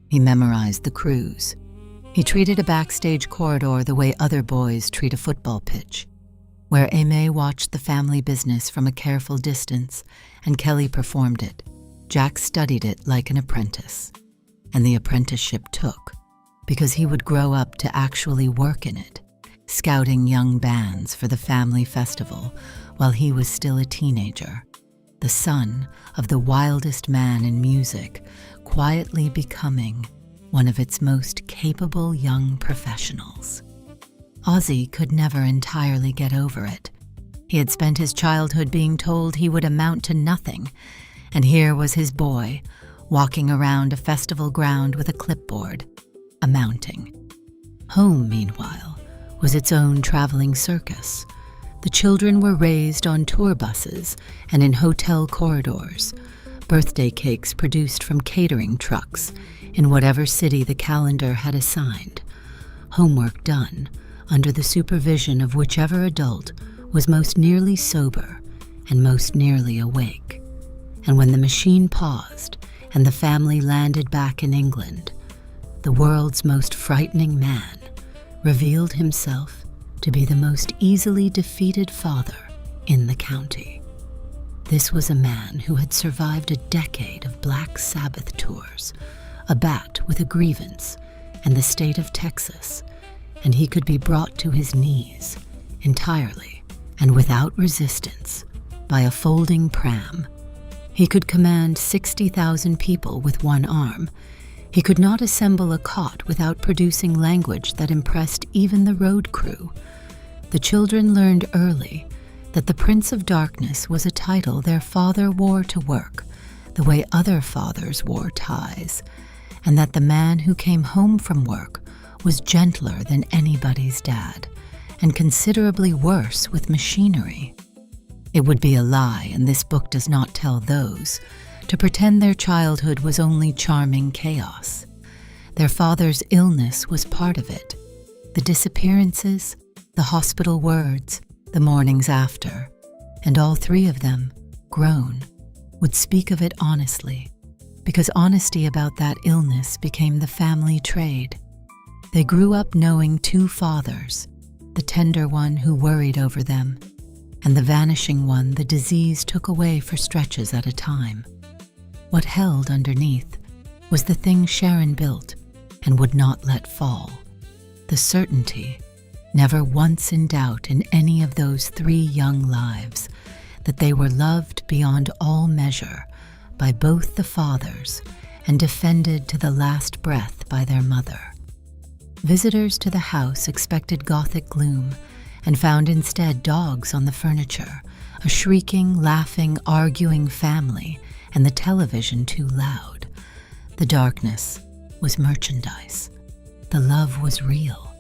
He memorized the crews. He treated a backstage corridor the way other boys treat a football pitch, where Aimee watched the family business from a careful distance and Kelly performed it. Jack studied it like an apprentice, and the apprenticeship took, because he would grow up to actually work in it, scouting young bands for the family festival while he was still a teenager, the son of the wildest man in music, quietly becoming one of its most capable young professionals. Ozzy could never entirely get over it. He had spent his childhood being told he would amount to nothing, and here was his boy, walking around a festival ground with a clipboard, amounting. Home, meanwhile, was its own traveling circus. The children were raised on tour buses and in hotel corridors, birthday cakes produced from catering trucks in whatever city the calendar had assigned, homework done under the supervision of whichever adult was most nearly sober and most nearly awake. And when the machine paused and the family landed back in England, the world's most frightening man revealed himself to be the most easily defeated father in the county. This was a man who had survived a decade of Black Sabbath tours, a bat with a grievance, and the state of Texas, and he could be brought to his knees entirely and without resistance by a folding pram. He could command 60,000 people with one arm. He could not assemble a cot without producing language that impressed even the road crew. The children learned early that the Prince of Darkness was a title their father wore to work, the way other fathers wore ties, and that the man who came home from work was gentler than anybody's dad, and considerably worse with machinery. It would be a lie, and this book does not tell those, to pretend their childhood was only charming chaos. Their father's illness was part of it. The disappearances, the hospital words, the mornings after, and all three of them, grown, would speak of it honestly, because honesty about that illness became the family trade. They grew up knowing two fathers, the tender one who worried over them, and the vanishing one the disease took away for stretches at a time. What held underneath was the thing Sharon built and would not let fall, the certainty, never once in doubt in any of those 3 young lives, that they were loved beyond all measure by both the fathers and defended to the last breath by their mother. Visitors to the house expected Gothic gloom and found instead dogs on the furniture, a shrieking, laughing, arguing family, and the television too loud. The darkness was merchandise. The love was real.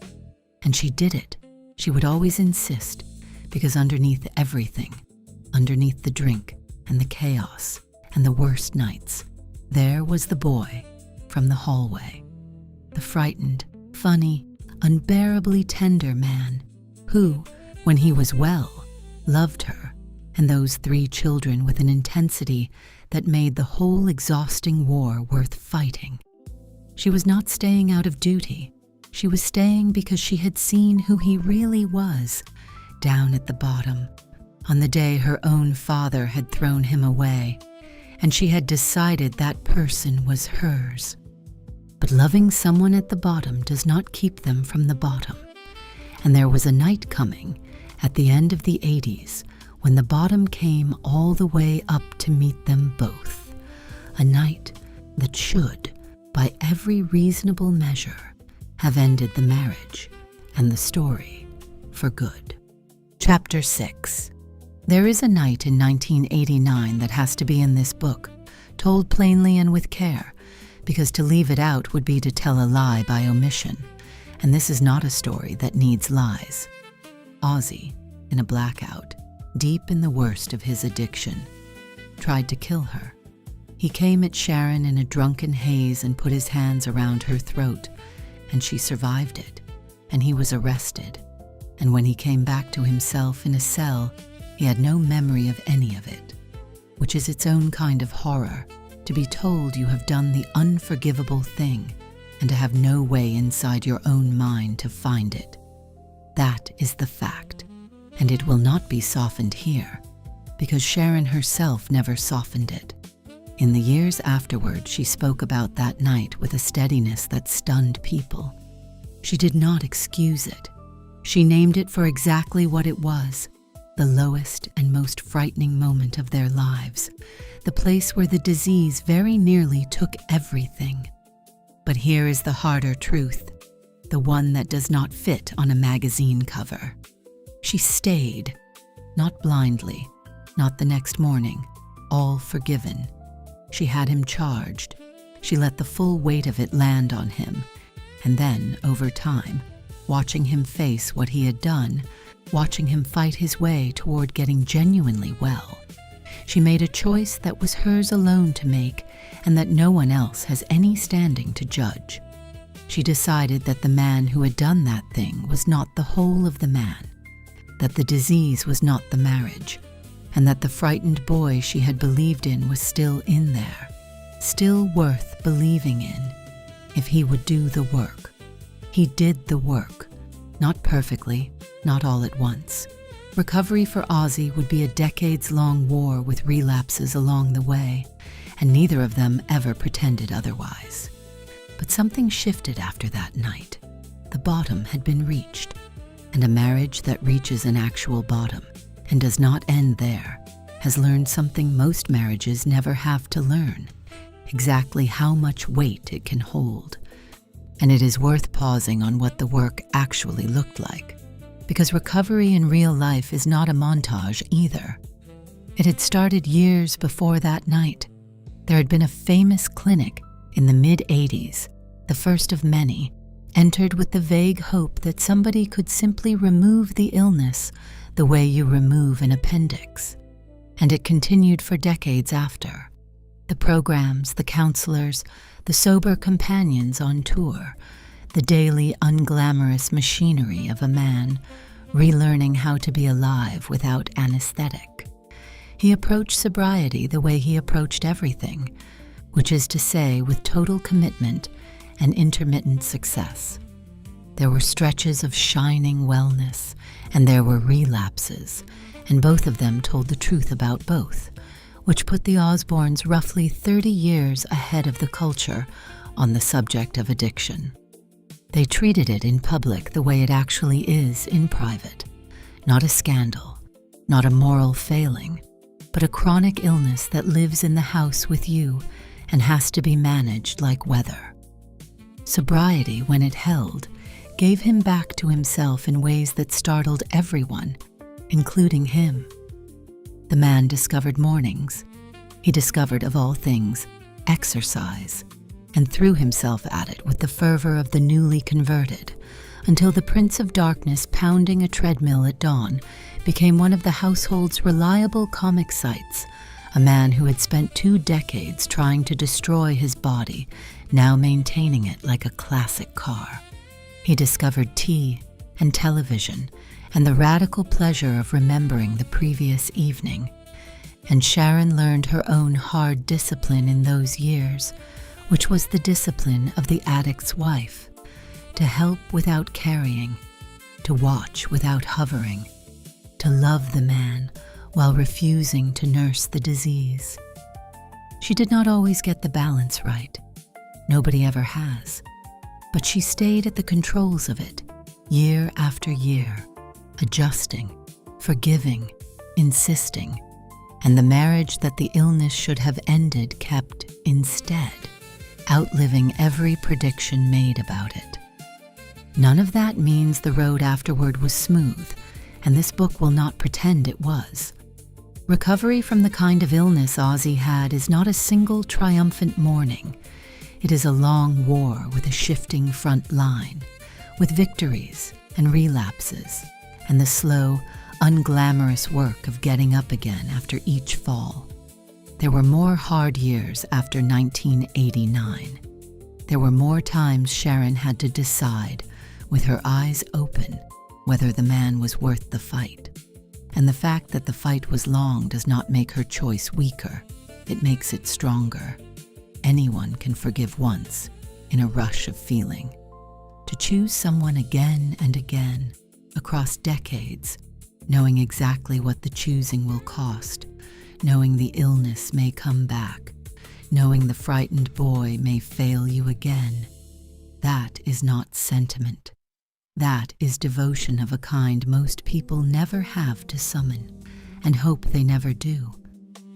And she did it, she would always insist, because underneath everything, underneath the drink and the chaos and the worst nights, there was the boy from the hallway, the frightened, funny, unbearably tender man who, when he was well, loved her and those 3 children with an intensity that made the whole exhausting war worth fighting. She was not staying out of duty. She was staying because she had seen who he really was, down at the bottom, on the day her own father had thrown him away, and she had decided that person was hers. But loving someone at the bottom does not keep them from the bottom. And there was a night coming, at the end of the 80s, when the bottom came all the way up to meet them both. A night that should, by every reasonable measure, have ended the marriage and the story for good. Chapter 6. There is a night in 1989 that has to be in this book, told plainly and with care, because to leave it out would be to tell a lie by omission, and this is not a story that needs lies. Ozzy, in a blackout, deep in the worst of his addiction, tried to kill her. He came at Sharon in a drunken haze and put his hands around her throat, and she survived it, and he was arrested. And when he came back to himself in a cell, he had no memory of any of it, which is its own kind of horror, to be told you have done the unforgivable thing and to have no way inside your own mind to find it. That is the fact, and it will not be softened here, because Sharon herself never softened it. In the years afterward, she spoke about that night with a steadiness that stunned people. She did not excuse it. She named it for exactly what it was, the lowest and most frightening moment of their lives, the place where the disease very nearly took everything. But here is the harder truth, the one that does not fit on a magazine cover. She stayed, not blindly, not the next morning, all forgiven. She had him charged. She let the full weight of it land on him, and then, over time, watching him face what he had done, watching him fight his way toward getting genuinely well, she made a choice that was hers alone to make and that no one else has any standing to judge. She decided that the man who had done that thing was not the whole of the man, that the disease was not the marriage, and that the frightened boy she had believed in was still in there, still worth believing in, if he would do the work. He did the work, not perfectly, not all at once. Recovery for Ozzy would be a decades-long war with relapses along the way, and neither of them ever pretended otherwise. But something shifted after that night. The bottom had been reached, and a marriage that reaches an actual bottom and does not end there has learned something most marriages never have to learn, exactly how much weight it can hold. And it is worth pausing on what the work actually looked like, because recovery in real life is not a montage either. It had started years before that night. There had been a famous clinic in the mid-80s, the first of many, entered with the vague hope that somebody could simply remove the illness the way you remove an appendix. And it continued for decades after. The programs, the counselors, the sober companions on tour, the daily unglamorous machinery of a man relearning how to be alive without anesthetic. He approached sobriety the way he approached everything, which is to say with total commitment and intermittent success. There were stretches of shining wellness, and there were relapses, and both of them told the truth about both, which put the Osbournes roughly 30 years ahead of the culture on the subject of addiction. They treated it in public the way it actually is in private. Not a scandal, not a moral failing, but a chronic illness that lives in the house with you and has to be managed like weather. Sobriety, when it held, gave him back to himself in ways that startled everyone, including him. The man discovered mornings. He discovered, of all things, exercise, and threw himself at it with the fervor of the newly converted, until the Prince of Darkness pounding a treadmill at dawn became one of the household's reliable comic sights, a man who had spent 2 decades trying to destroy his body, now maintaining it like a classic car. He discovered tea and television and the radical pleasure of remembering the previous evening. And Sharon learned her own hard discipline in those years, which was the discipline of the addict's wife, to help without carrying, to watch without hovering, to love the man while refusing to nurse the disease. She did not always get the balance right. Nobody ever has. But she stayed at the controls of it, year after year, adjusting, forgiving, insisting, and the marriage that the illness should have ended kept, instead, outliving every prediction made about it. None of that means the road afterward was smooth, and this book will not pretend it was. Recovery from the kind of illness Ozzy had is not a single triumphant morning. It is a long war with a shifting front line, with victories and relapses, and the slow, unglamorous work of getting up again after each fall. There were more hard years after 1989. There were more times Sharon had to decide, with her eyes open, whether the man was worth the fight. And the fact that the fight was long does not make her choice weaker. It makes it stronger. Anyone can forgive once, in a rush of feeling. To choose someone again and again, across decades, knowing exactly what the choosing will cost, knowing the illness may come back, knowing the frightened boy may fail you again, that is not sentiment. That is devotion of a kind most people never have to summon, and hope they never do.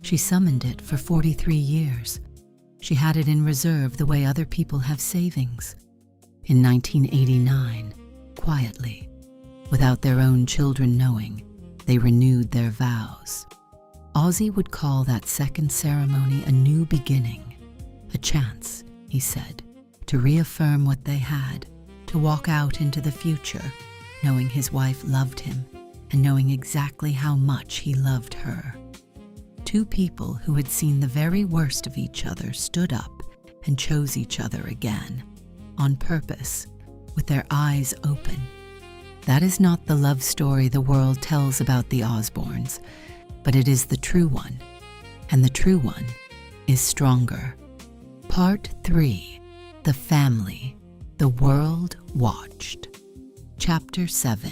She summoned it for 43 years. She had it in reserve the way other people have savings. In 1989, quietly, without their own children knowing, they renewed their vows. Ozzy would call that second ceremony a new beginning, a chance, he said, to reaffirm what they had, to walk out into the future, knowing his wife loved him and knowing exactly how much he loved her. 2 people who had seen the very worst of each other stood up and chose each other again, on purpose, with their eyes open. That is not the love story the world tells about the Osbournes, but it is the true one, and the true one is stronger. Part 3, The Family, The World Watched. Chapter 7.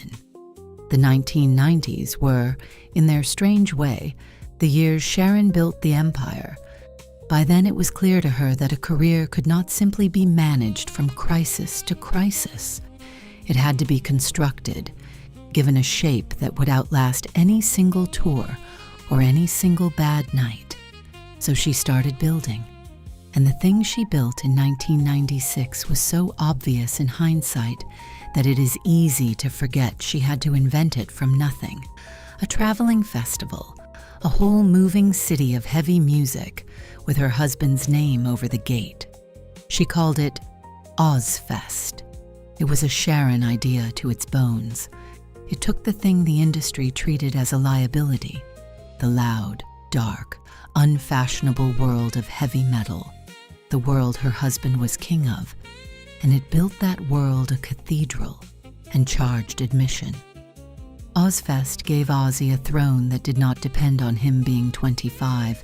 The 1990s were, in their strange way, the years Sharon built the empire. By then it was clear to her that a career could not simply be managed from crisis to crisis. It had to be constructed, given a shape that would outlast any single tour or any single bad night. So she started building. And the thing she built in 1996 was so obvious in hindsight that it is easy to forget she had to invent it from nothing. A traveling festival, a whole moving city of heavy music with her husband's name over the gate. She called it Ozfest. It was a Sharon idea to its bones. It took the thing the industry treated as a liability, the loud, dark, unfashionable world of heavy metal, the world her husband was king of, and it built that world a cathedral and charged admission. Ozfest gave Ozzy a throne that did not depend on him being 25,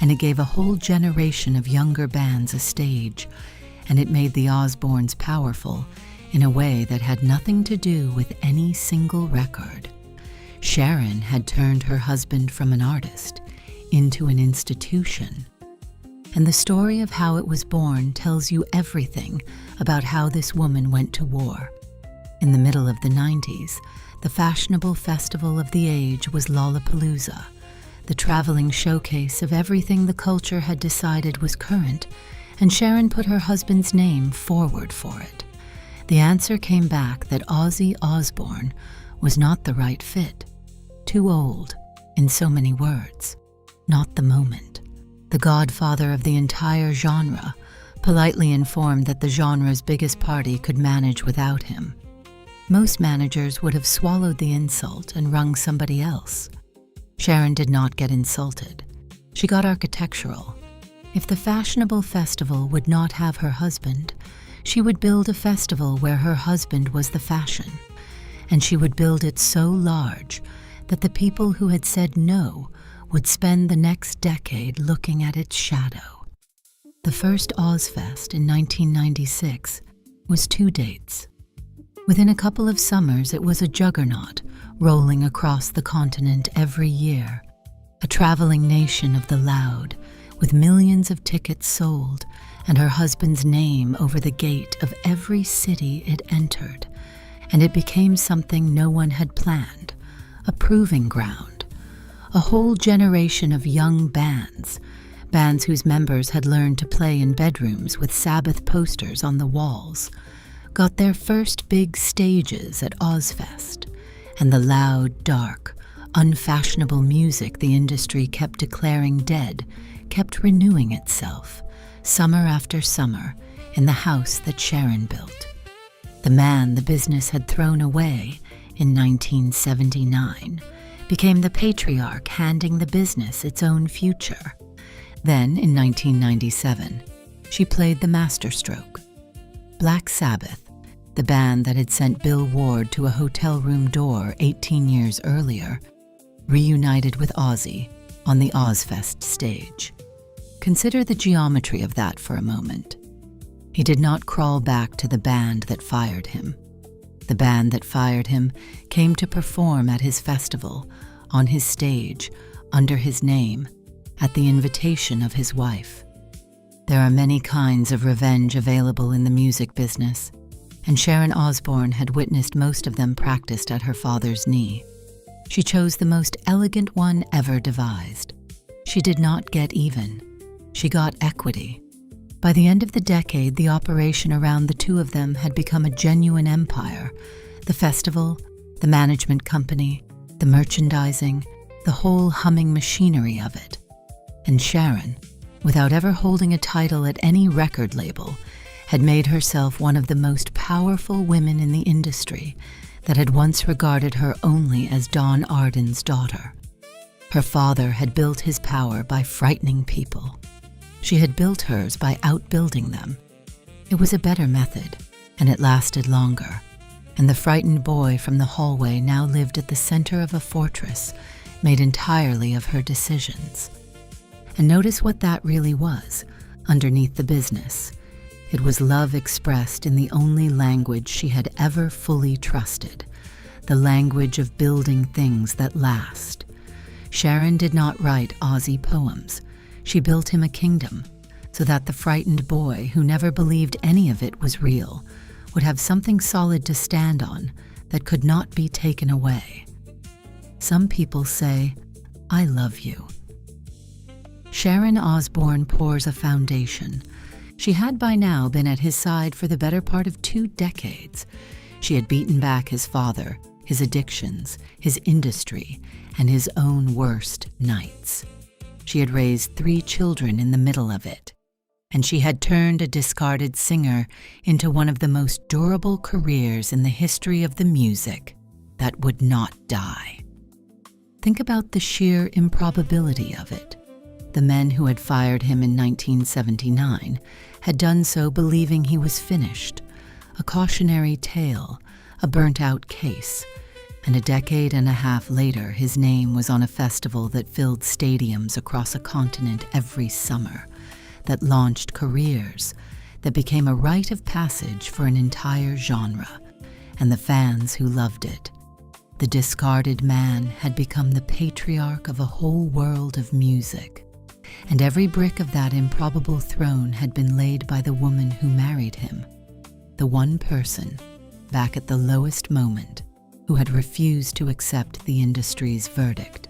and it gave a whole generation of younger bands a stage, and it made the Osbournes powerful in a way that had nothing to do with any single record. Sharon had turned her husband from an artist into an institution. And the story of how it was born tells you everything about how this woman went to war. In the middle of the 90s, the fashionable festival of the age was Lollapalooza, the traveling showcase of everything the culture had decided was current, and Sharon put her husband's name forward for it. The answer came back that Ozzy Osbourne was not the right fit. Too old, in so many words. Not the moment. The godfather of the entire genre, politely informed that the genre's biggest party could manage without him. Most managers would have swallowed the insult and rung somebody else. Sharon did not get insulted. She got architectural. If the fashionable festival would not have her husband, she would build a festival where her husband was the fashion, and she would build it so large that the people who had said no would spend the next decade looking at its shadow. The first Ozfest in 1996 was 2 dates. Within a couple of summers, it was a juggernaut rolling across the continent every year, a traveling nation of the loud, with millions of tickets sold and her husband's name over the gate of every city it entered, and it became something no one had planned, a proving ground. A whole generation of young bands whose members had learned to play in bedrooms with Sabbath posters on the walls, got their first big stages at Ozfest, and the loud, dark, unfashionable music the industry kept declaring dead kept renewing itself, summer after summer, in the house that Sharon built. The man the business had thrown away in 1979 became the patriarch handing the business its own future. Then, in 1997, she played the masterstroke. Black Sabbath, the band that had sent Bill Ward to a hotel room door 18 years earlier, reunited with Ozzy on the Ozfest stage. Consider the geometry of that for a moment. He did not crawl back to the band that fired him. The band that fired him came to perform at his festival, on his stage, under his name, at the invitation of his wife. There are many kinds of revenge available in the music business, and Sharon Osbourne had witnessed most of them practiced at her father's knee. She chose the most elegant one ever devised. She did not get even. She got equity. By the end of the decade, the operation around the two of them had become a genuine empire. The festival, the management company, the merchandising, the whole humming machinery of it. And Sharon, without ever holding a title at any record label, had made herself one of the most powerful women in the industry that had once regarded her only as Don Arden's daughter. Her father had built his power by frightening people. She had built hers by outbuilding them. It was a better method, and it lasted longer. And the frightened boy from the hallway now lived at the center of a fortress made entirely of her decisions. And notice what that really was, underneath the business. It was love expressed in the only language she had ever fully trusted, the language of building things that last. Sharon did not write Ozzy poems. She built him a kingdom, so that the frightened boy, who never believed any of it was real, would have something solid to stand on that could not be taken away. Some people say, "I love you." Sharon Osbourne pours a foundation. She had by now been at his side for the better part of 2 decades. She had beaten back his father, his addictions, his industry, and his own worst nights. She had raised 3 children in the middle of it, and she had turned a discarded singer into one of the most durable careers in the history of the music that would not die. Think about the sheer improbability of it. The men who had fired him in 1979 had done so believing he was finished, a cautionary tale, a burnt-out case. and a decade and a half later his name was on a festival that filled stadiums across a continent every summer, that launched careers, that became a rite of passage for an entire genre, and the fans who loved it. The discarded man had become the patriarch of a whole world of music, and every brick of that improbable throne had been laid by the woman who married him, the one person, back at the lowest moment, who had refused to accept the industry's verdict.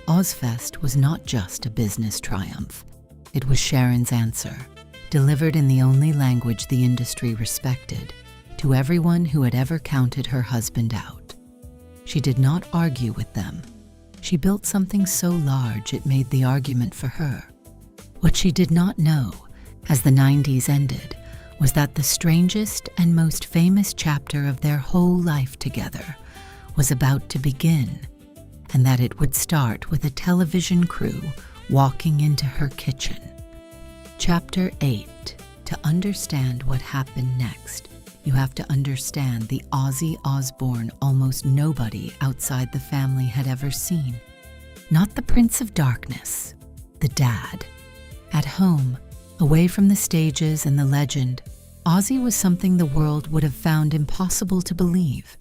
Ozfest was not just a business triumph. It was Sharon's answer, delivered in the only language the industry respected, to everyone who had ever counted her husband out. She did not argue with them. She built something so large it made the argument for her. What she did not know, as the 90s ended, was that the strangest and most famous chapter of their whole life together was about to begin, and that it would start with a television crew walking into her kitchen. Chapter 8. To understand what happened next, you have to understand the Ozzy Osbourne almost nobody outside the family had ever seen. Not the Prince of Darkness, the dad. At home, away from the stages and the legend, Ozzy was something the world would have found impossible to believe.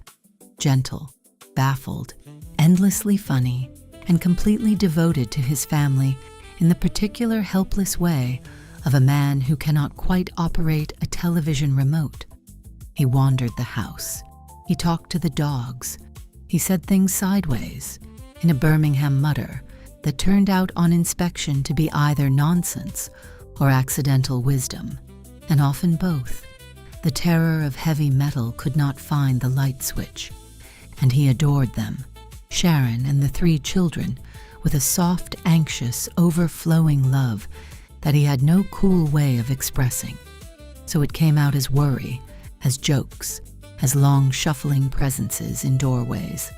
Gentle, baffled, endlessly funny, and completely devoted to his family in the particular helpless way of a man who cannot quite operate a television remote. He wandered the house. He talked to the dogs. He said things sideways, in a Birmingham mutter that turned out on inspection to be either nonsense or accidental wisdom, and often both. The terror of heavy metal could not find the light switch, and he adored them, Sharon and the 3 children, with a soft, anxious, overflowing love that he had no cool way of expressing. So it came out as worry, as jokes, as long shuffling presences in doorways.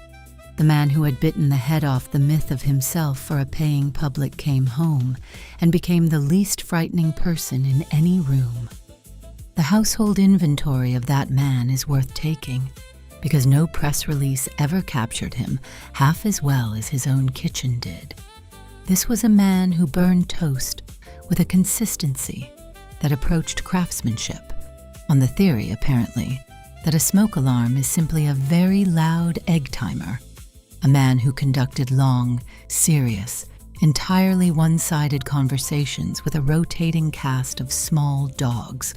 The man who had bitten the head off the myth of himself for a paying public came home and became the least frightening person in any room. The household inventory of that man is worth taking, because no press release ever captured him half as well as his own kitchen did. This was a man who burned toast with a consistency that approached craftsmanship, on the theory, apparently, that a smoke alarm is simply a very loud egg timer. A man who conducted long, serious, entirely one-sided conversations with a rotating cast of small dogs,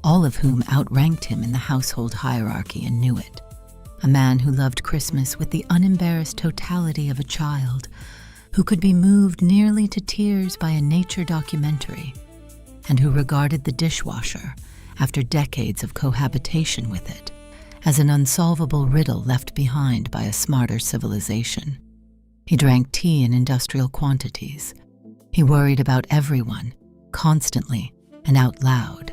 all of whom outranked him in the household hierarchy and knew it. A man who loved Christmas with the unembarrassed totality of a child, who could be moved nearly to tears by a nature documentary, and who regarded the dishwasher, after decades of cohabitation with it, as an unsolvable riddle left behind by a smarter civilization. He drank tea in industrial quantities. He worried about everyone, constantly and out loud.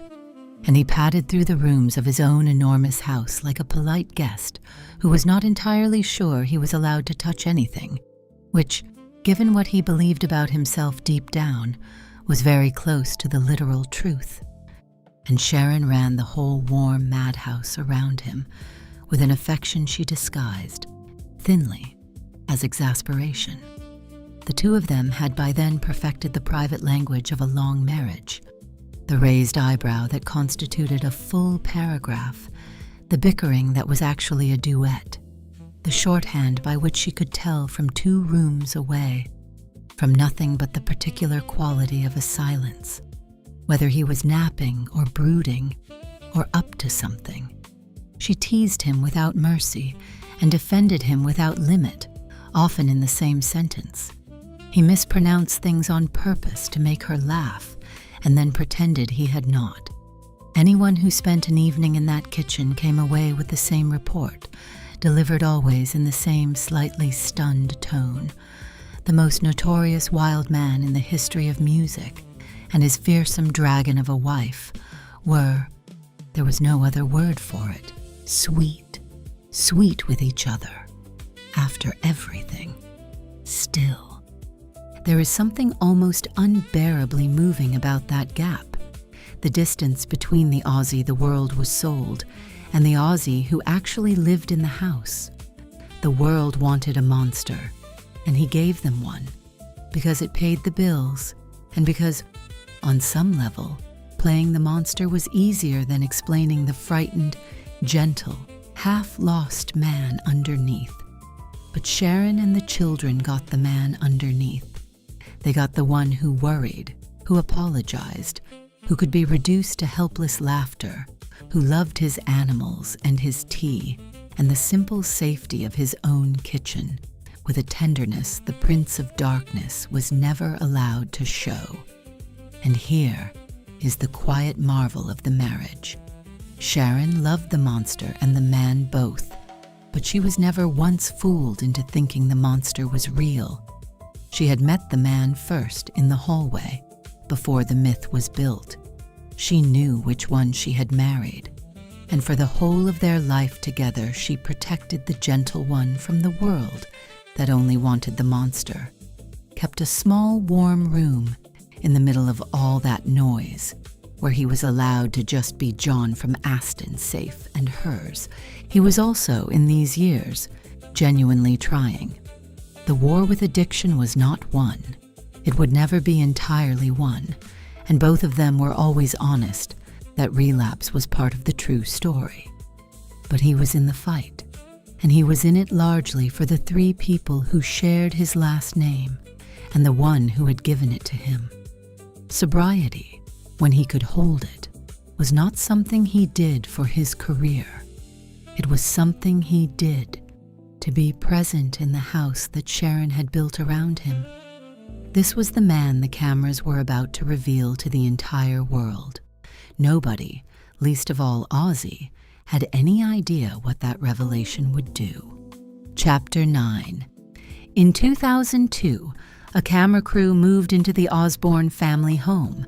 And he padded through the rooms of his own enormous house like a polite guest who was not entirely sure he was allowed to touch anything, which, given what he believed about himself deep down, was very close to the literal truth. And Sharon ran the whole warm madhouse around him with an affection she disguised, thinly, as exasperation. The 2 of them had by then perfected the private language of a long marriage, the raised eyebrow that constituted a full paragraph, the bickering that was actually a duet, the shorthand by which she could tell from 2 rooms away, from nothing but the particular quality of a silence, whether he was napping or brooding or up to something. She teased him without mercy and defended him without limit, often in the same sentence. He mispronounced things on purpose to make her laugh and then pretended he had not. Anyone who spent an evening in that kitchen came away with the same report, delivered always in the same slightly stunned tone. The most notorious wild man in the history of music and his fearsome dragon of a wife were, there was no other word for it, sweet with each other, after everything, still. There is something almost unbearably moving about that gap, the distance between the Ozzy the world was sold and the Ozzy who actually lived in the house. The world wanted a monster, and he gave them one, because it paid the bills, and because, on some level, playing the monster was easier than explaining the frightened, gentle, half-lost man underneath. But Sharon and the children got the man underneath. They got the one who worried, who apologized, who could be reduced to helpless laughter, who loved his animals and his tea and the simple safety of his own kitchen, with a tenderness the Prince of Darkness was never allowed to show. And here is the quiet marvel of the marriage. Sharon loved the monster and the man both, but she was never once fooled into thinking the monster was real. She had met the man first in the hallway, before the myth was built. She knew which one she had married, and for the whole of their life together she protected the gentle one from the world that only wanted the monster, kept a small warm room in the middle of all that noise, where he was allowed to just be John from Aston, safe and hers. He was also, in these years, genuinely trying. The war with addiction was not won. It would never be entirely won, and both of them were always honest that relapse was part of the true story. But he was in the fight, and he was in it largely for the three people who shared his last name and the one who had given it to him. Sobriety, when he could hold it, was not something he did for his career. It was something he did to be present in the house that Sharon had built around him. This was the man the cameras were about to reveal to the entire world. Nobody, least of all Ozzy, had any idea what that revelation would do. Chapter 9. In 2002, a camera crew moved into the Osbourne family home,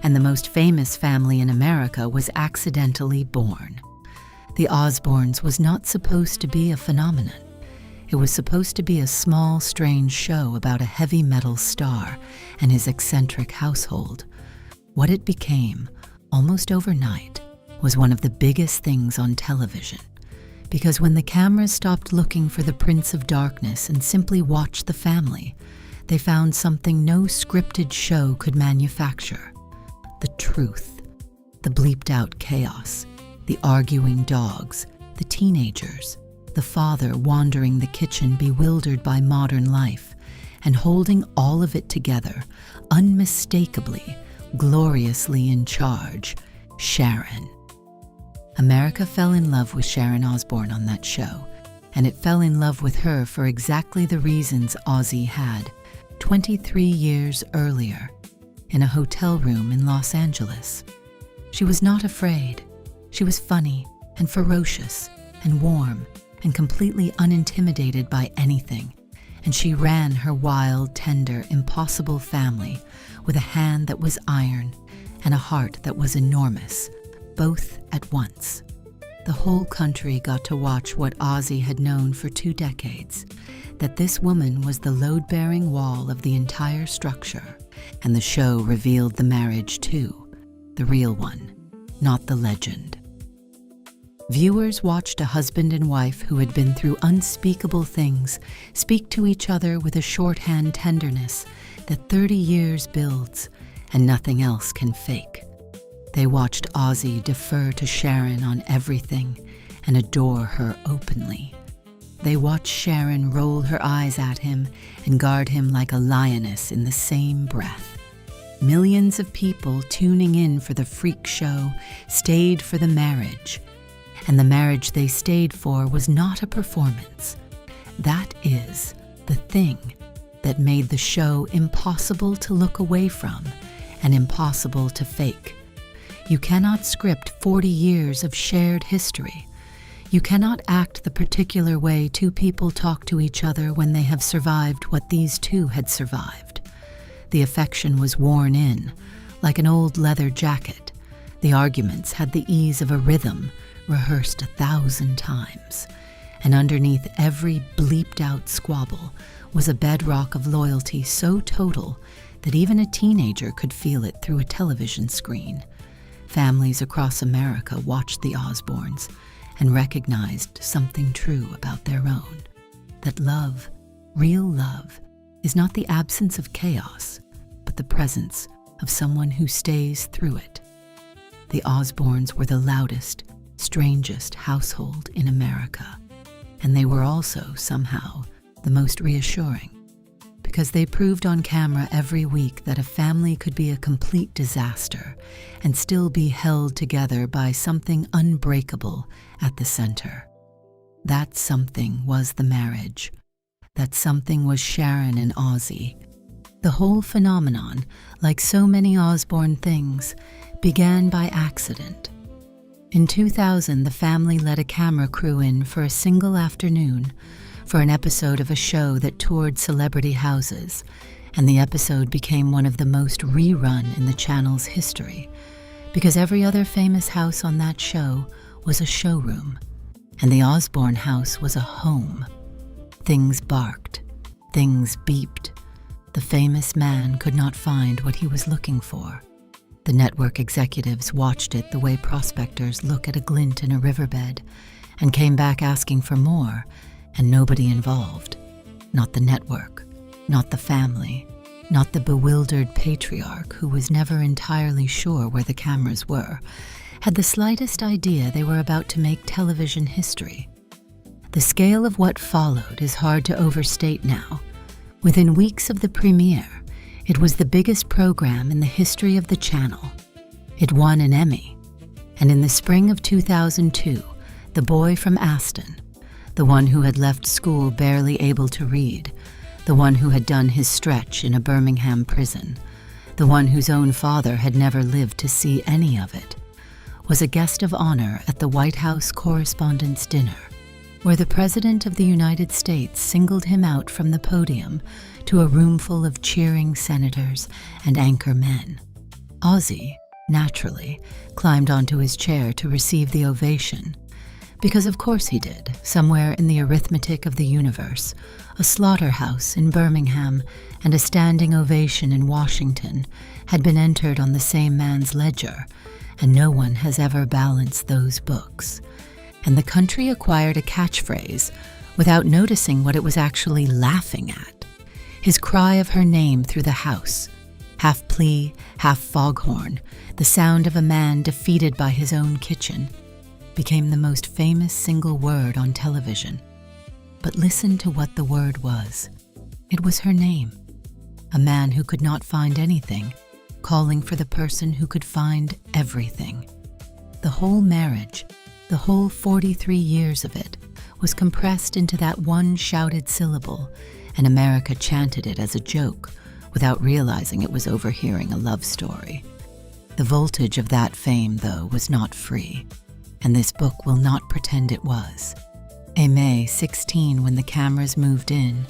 and the most famous family in America was accidentally born. The Osbournes was not supposed to be a phenomenon. It was supposed to be a small, strange show about a heavy metal star and his eccentric household. What it became, almost overnight, was one of the biggest things on television, because when the cameras stopped looking for the Prince of Darkness and simply watched the family, they found something no scripted show could manufacture: the truth, the bleeped-out chaos, the arguing dogs, the teenagers, the father wandering the kitchen bewildered by modern life, and holding all of it together, unmistakably, gloriously in charge, Sharon. America fell in love with Sharon Osbourne on that show, and it fell in love with her for exactly the reasons Ozzy had, 23 years earlier, in a hotel room in Los Angeles. She was not afraid. She was funny and ferocious and warm and completely unintimidated by anything, and she ran her wild, tender, impossible family with a hand that was iron and a heart that was enormous, both at once. The whole country got to watch what Ozzy had known for 2 decades, that this woman was the load-bearing wall of the entire structure, and the show revealed the marriage too, the real one, not the legend. Viewers watched a husband and wife who had been through unspeakable things speak to each other with a shorthand tenderness that 30 years builds and nothing else can fake. They watched Ozzy defer to Sharon on everything and adore her openly. They watched Sharon roll her eyes at him and guard him like a lioness in the same breath. Millions of people tuning in for the freak show stayed for the marriage, and the marriage they stayed for was not a performance. That is the thing that made the show impossible to look away from and impossible to fake. You cannot script 40 years of shared history. You cannot act the particular way two people talk to each other when they have survived what these two had survived. The affection was worn in, like an old leather jacket. The arguments had the ease of a rhythm, rehearsed 1,000 times. And underneath every bleeped-out squabble was a bedrock of loyalty so total that even a teenager could feel it through a television screen. Families across America watched the Osbournes and recognized something true about their own. that love, real love, is not the absence of chaos, but the presence of someone who stays through it. The Osbournes were the loudest, strangest household in America, and they were also, somehow, the most reassuring, because they proved on camera every week that a family could be a complete disaster and still be held together by something unbreakable at the center. That something was the marriage. That something was Sharon and Ozzy. The whole phenomenon, like so many Osbourne things, began by accident. In 2000, the family let a camera crew in for a single afternoon for an episode of a show that toured celebrity houses, and the episode became one of the most rerun in the channel's history, because every other famous house on that show was a showroom, and the Osbourne house was a home. Things barked, things beeped. The famous man could not find what he was looking for. The network executives watched it the way prospectors look at a glint in a riverbed, and came back asking for more, and nobody involved. Not the network, not the family, not the bewildered patriarch who was never entirely sure where the cameras were, had the slightest idea they were about to make television history. The scale of what followed is hard to overstate now. Within weeks of the premiere, it was the biggest program in the history of the channel. It won an Emmy, and in the spring of 2002, the boy from Aston, the one who had left school barely able to read, the one who had done his stretch in a Birmingham prison, the one whose own father had never lived to see any of it, was a guest of honor at the White House Correspondents' Dinner, where the President of the United States singled him out from the podium to a room full of cheering senators and anchor men. Ozzy, naturally, climbed onto his chair to receive the ovation, because of course he did, somewhere in the arithmetic of the universe, a slaughterhouse in Birmingham and a standing ovation in Washington had been entered on the same man's ledger, and no one has ever balanced those books. And the country acquired a catchphrase without noticing what it was actually laughing at. His cry of her name through the house, half plea, half foghorn, the sound of a man defeated by his own kitchen, became the most famous single word on television. But listen to what the word was. It was her name. A man who could not find anything, calling for the person who could find everything. The whole marriage, the whole 43 years of it, was compressed into that one shouted syllable, and America chanted it as a joke, without realizing it was overhearing a love story. The voltage of that fame, though, was not free, and this book will not pretend it was. Aimee, 16, when the cameras moved in,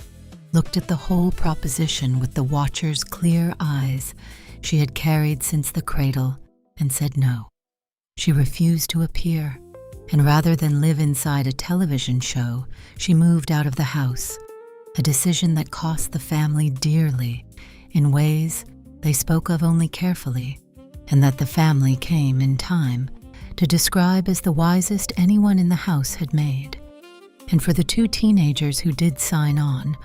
looked at the whole proposition with the watcher's clear eyes she had carried since the cradle, and said no. She refused to appear, and rather than live inside a television show, she moved out of the house, a decision that cost the family dearly, in ways they spoke of only carefully, and that the family came, in time, to describe as the wisest anyone in the house had made. And for the two teenagers who did sign on,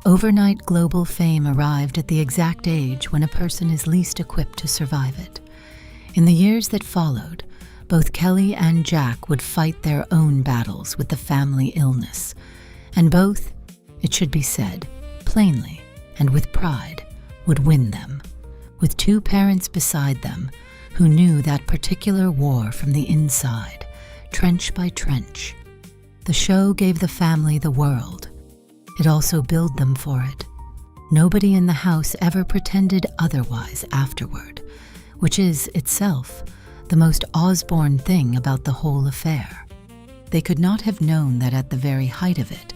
overnight global fame arrived at the exact age when a person is least equipped to survive it. In the years that followed, both Kelly and Jack would fight their own battles with the family illness, and both, it should be said, plainly and with pride, would win them, with two parents beside them who knew that particular war from the inside, trench by trench. The show gave the family the world. It also billed them for it. Nobody in the house ever pretended otherwise afterward, which is, itself, the most Osbourne thing about the whole affair. They could not have known that at the very height of it,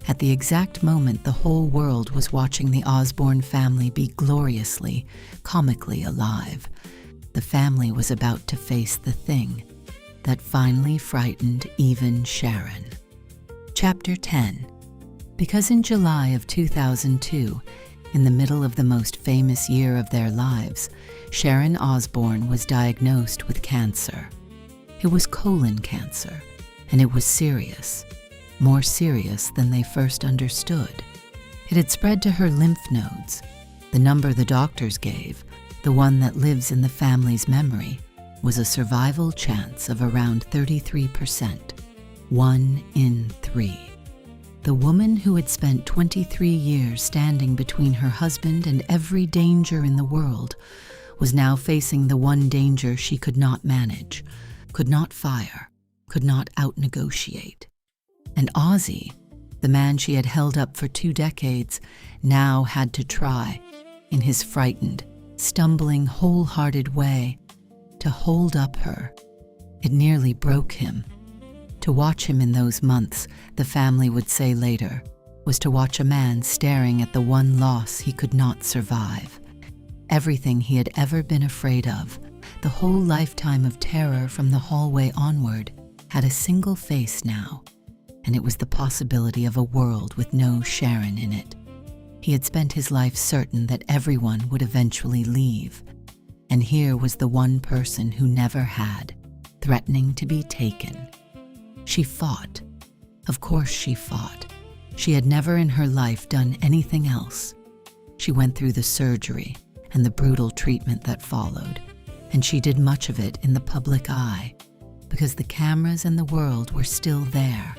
at the exact moment the whole world was watching the Osbourne family be gloriously, comically alive, the family was about to face the thing that finally frightened even Sharon. Chapter 10. Because in July of 2002, in the middle of the most famous year of their lives, Sharon Osbourne was diagnosed with cancer. It was colon cancer, and it was serious. more serious than they first understood. It had spread to her lymph nodes. The number the doctors gave, the one that lives in the family's memory, was a survival chance of around 33%, 1 in 3. The woman who had spent 23 years standing between her husband and every danger in the world was now facing the one danger she could not manage, could not fire, could not out-negotiate. And Ozzy, the man she had held up for 2 decades, now had to try, in his frightened, stumbling, wholehearted way, to hold up her. It nearly broke him. To watch him in those months, the family would say later, was to watch a man staring at the one loss he could not survive. Everything he had ever been afraid of, the whole lifetime of terror from the hallway onward, had a single face now, and it was the possibility of a world with no Sharon in it. He had spent his life certain that everyone would eventually leave, and here was the one person who never had, threatening to be taken. She fought. Of course she fought. She had never in her life done anything else. She went through the surgery and the brutal treatment that followed, and she did much of it in the public eye, because the cameras and the world were still there,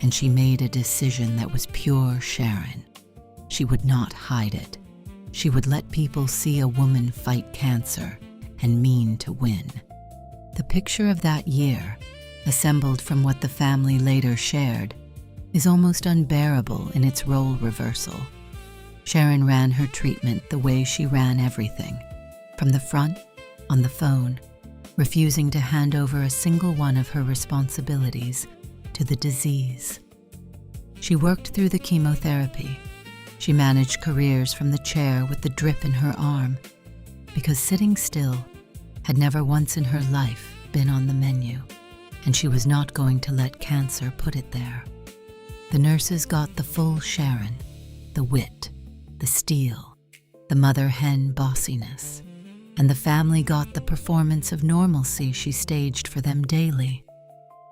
and she made a decision that was pure Sharon. She would not hide it. She would let people see a woman fight cancer and mean to win. The picture of that year, assembled from what the family later shared, is almost unbearable in its role reversal. Sharon ran her treatment the way she ran everything, from the front, on the phone, refusing to hand over a single one of her responsibilities to the disease. She worked through the chemotherapy. She managed careers from the chair with the drip in her arm, because sitting still had never once in her life been on the menu, and she was not going to let cancer put it there. The nurses got the full Sharon, the wit, the steel, the mother hen bossiness, and the family got the performance of normalcy she staged for them daily,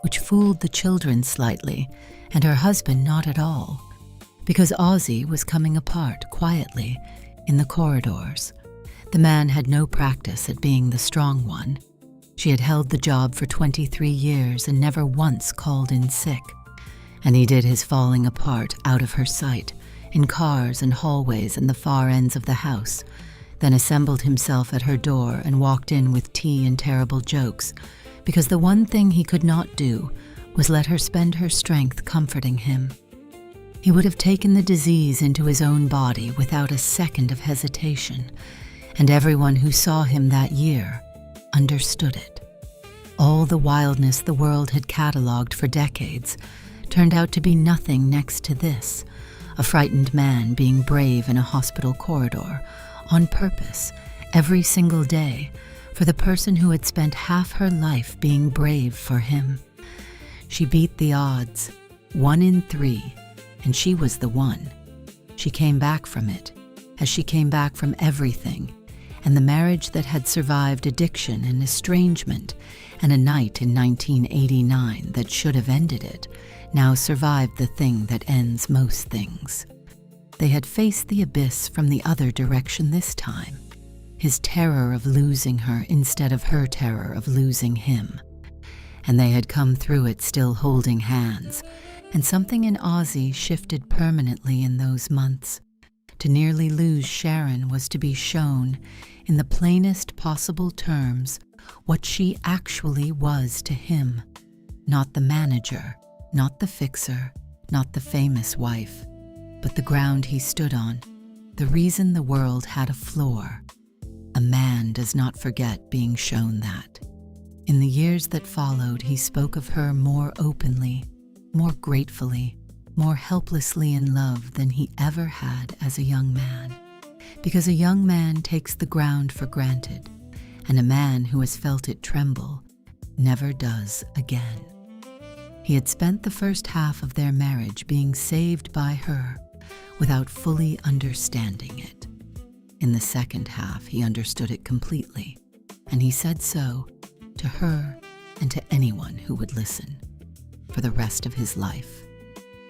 which fooled the children slightly and her husband not at all, because Ozzy was coming apart quietly in the corridors. The man had no practice at being the strong one. She had held the job for 23 years and never once called in sick, and he did his falling apart out of her sight, in cars and hallways and the far ends of the house, then assembled himself at her door and walked in with tea and terrible jokes, because the one thing he could not do was let her spend her strength comforting him. He would have taken the disease into his own body without a second of hesitation, and everyone who saw him that year understood it. All the wildness the world had catalogued for decades turned out to be nothing next to this, a frightened man being brave in a hospital corridor, on purpose, every single day, for the person who had spent half her life being brave for him. She beat the odds, 1 in 3, and she was the one. She came back from it, as she came back from everything, and the marriage that had survived addiction and estrangement, and a night in 1989 that should have ended it, now survived the thing that ends most things. They had faced the abyss from the other direction this time, his terror of losing her instead of her terror of losing him. And they had come through it still holding hands, and something in Ozzy shifted permanently in those months. To nearly lose Sharon was to be shown, in the plainest possible terms, what she actually was to him. Not the manager, not the fixer, not the famous wife, but the ground he stood on, the reason the world had a floor. A man does not forget being shown that. In the years that followed, he spoke of her more openly, more gratefully, more helplessly in love than he ever had as a young man. Because a young man takes the ground for granted, and a man who has felt it tremble never does again. He had spent the first half of their marriage being saved by her without fully understanding it. In the second half, he understood it completely, and he said so to her and to anyone who would listen, for the rest of his life.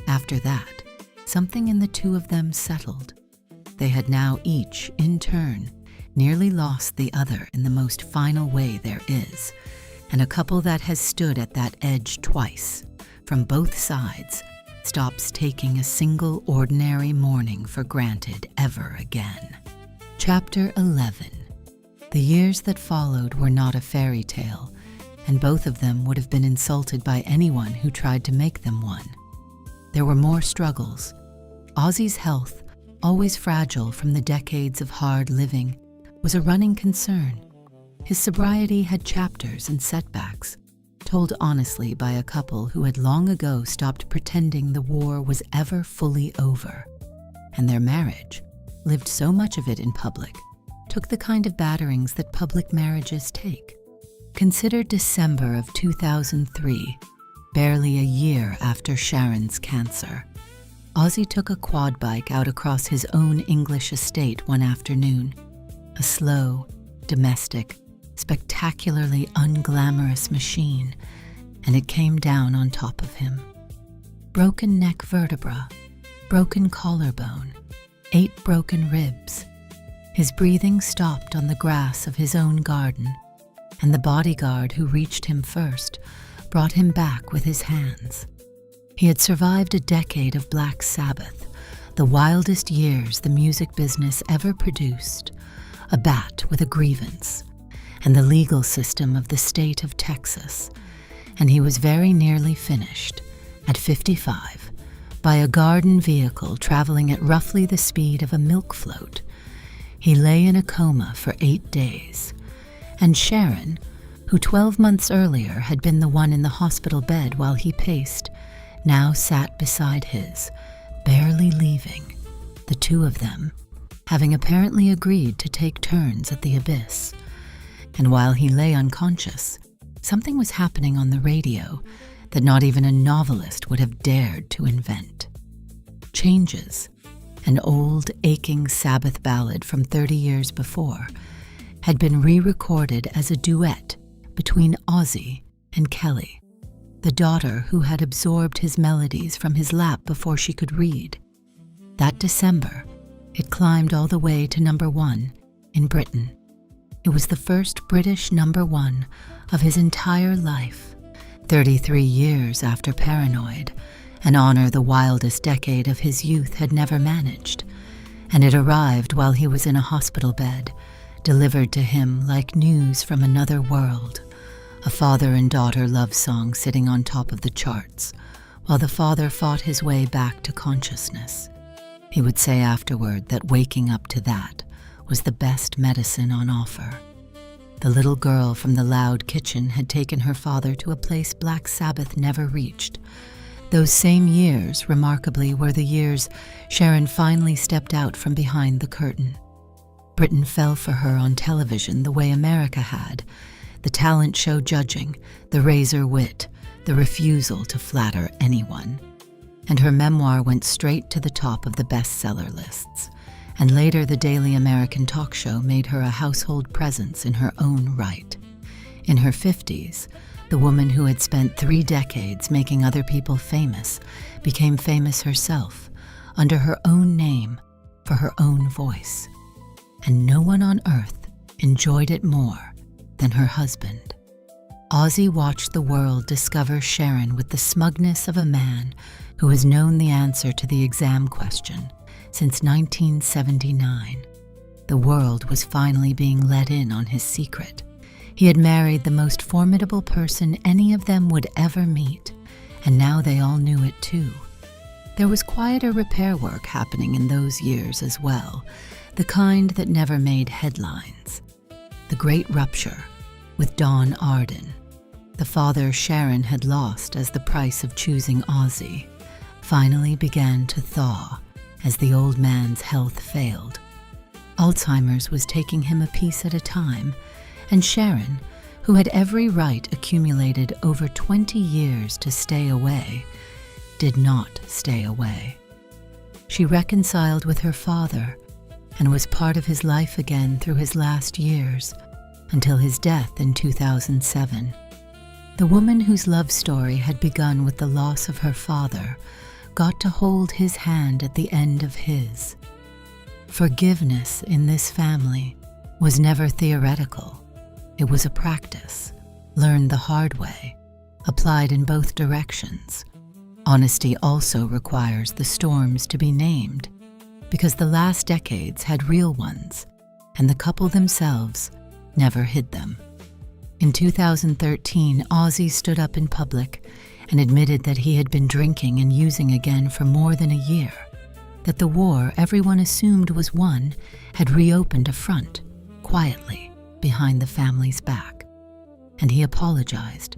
After that, something in the two of them settled. They had now each, in turn, nearly lost the other in the most final way there is, and a couple that has stood at that edge twice, from both sides, stops taking a single ordinary morning for granted ever again. Chapter 11. The years that followed were not a fairy tale, and both of them would have been insulted by anyone who tried to make them one. There were more struggles. Ozzy's health, always fragile from the decades of hard living, was a running concern. His sobriety had chapters and setbacks, told honestly by a couple who had long ago stopped pretending the war was ever fully over. And their marriage, lived so much of it in public, took the kind of batterings that public marriages take. Consider December of 2003, barely a year after Sharon's cancer. Ozzy took a quad bike out across his own English estate one afternoon, a slow, domestic, spectacularly unglamorous machine, and it came down on top of him. Broken neck vertebra, broken collarbone, 8 broken ribs. His breathing stopped on the grass of his own garden, and the bodyguard who reached him first brought him back with his hands. He had survived a decade of Black Sabbath, the wildest years the music business ever produced, a bat with a grievance, and the legal system of the state of Texas, and he was very nearly finished, at 55, by a garden vehicle traveling at roughly the speed of a milk float. He lay in a coma for 8 days, and Sharon, who 12 months earlier had been the one in the hospital bed while he paced, now sat beside his, barely leaving, the two of them, having apparently agreed to take turns at the abyss. And while he lay unconscious, something was happening on the radio that not even a novelist would have dared to invent. Changes, an old, aching Sabbath ballad from 30 years before, had been re-recorded as a duet between Ozzy and Kelly, the daughter who had absorbed his melodies from his lap before she could read. That December, it climbed all the way to #1 in Britain. It was the first British #1 of his entire life, 33 years after Paranoid, an honor the wildest decade of his youth had never managed, and it arrived while he was in a hospital bed, delivered to him like news from another world, a father and daughter love song sitting on top of the charts, while the father fought his way back to consciousness. He would say afterward that waking up to that was the best medicine on offer. The little girl from the loud kitchen had taken her father to a place Black Sabbath never reached. Those same years, remarkably, were the years Sharon finally stepped out from behind the curtain. Britain fell for her on television the way America had, the talent show judging, the razor wit, the refusal to flatter anyone. And her memoir went straight to the top of the bestseller lists, and later the Daily American talk show made her a household presence in her own right. In her 50s, the woman who had spent 3 decades making other people famous became famous herself, under her own name, for her own voice. And no one on earth enjoyed it more than her husband. Ozzy watched the world discover Sharon with the smugness of a man who has known the answer to the exam question since 1979. The world was finally being let in on his secret. He had married the most formidable person any of them would ever meet, and now they all knew it too. There was quieter repair work happening in those years as well, the kind that never made headlines. The Great Rupture with Don Arden, the father Sharon had lost as the price of choosing Ozzy, finally began to thaw as the old man's health failed. Alzheimer's was taking him a piece at a time, and Sharon, who had every right accumulated over 20 years to stay away, did not stay away. She reconciled with her father and was part of his life again through his last years, until his death in 2007. The woman whose love story had begun with the loss of her father got to hold his hand at the end of his. Forgiveness in this family was never theoretical. It was a practice, learned the hard way, applied in both directions. Honesty also requires the storms to be named, because the last decades had real ones, and the couple themselves never hid them. In 2013, Ozzy stood up in public and admitted that he had been drinking and using again for more than a year, that the war everyone assumed was won had reopened a front, quietly, behind the family's back. And he apologized,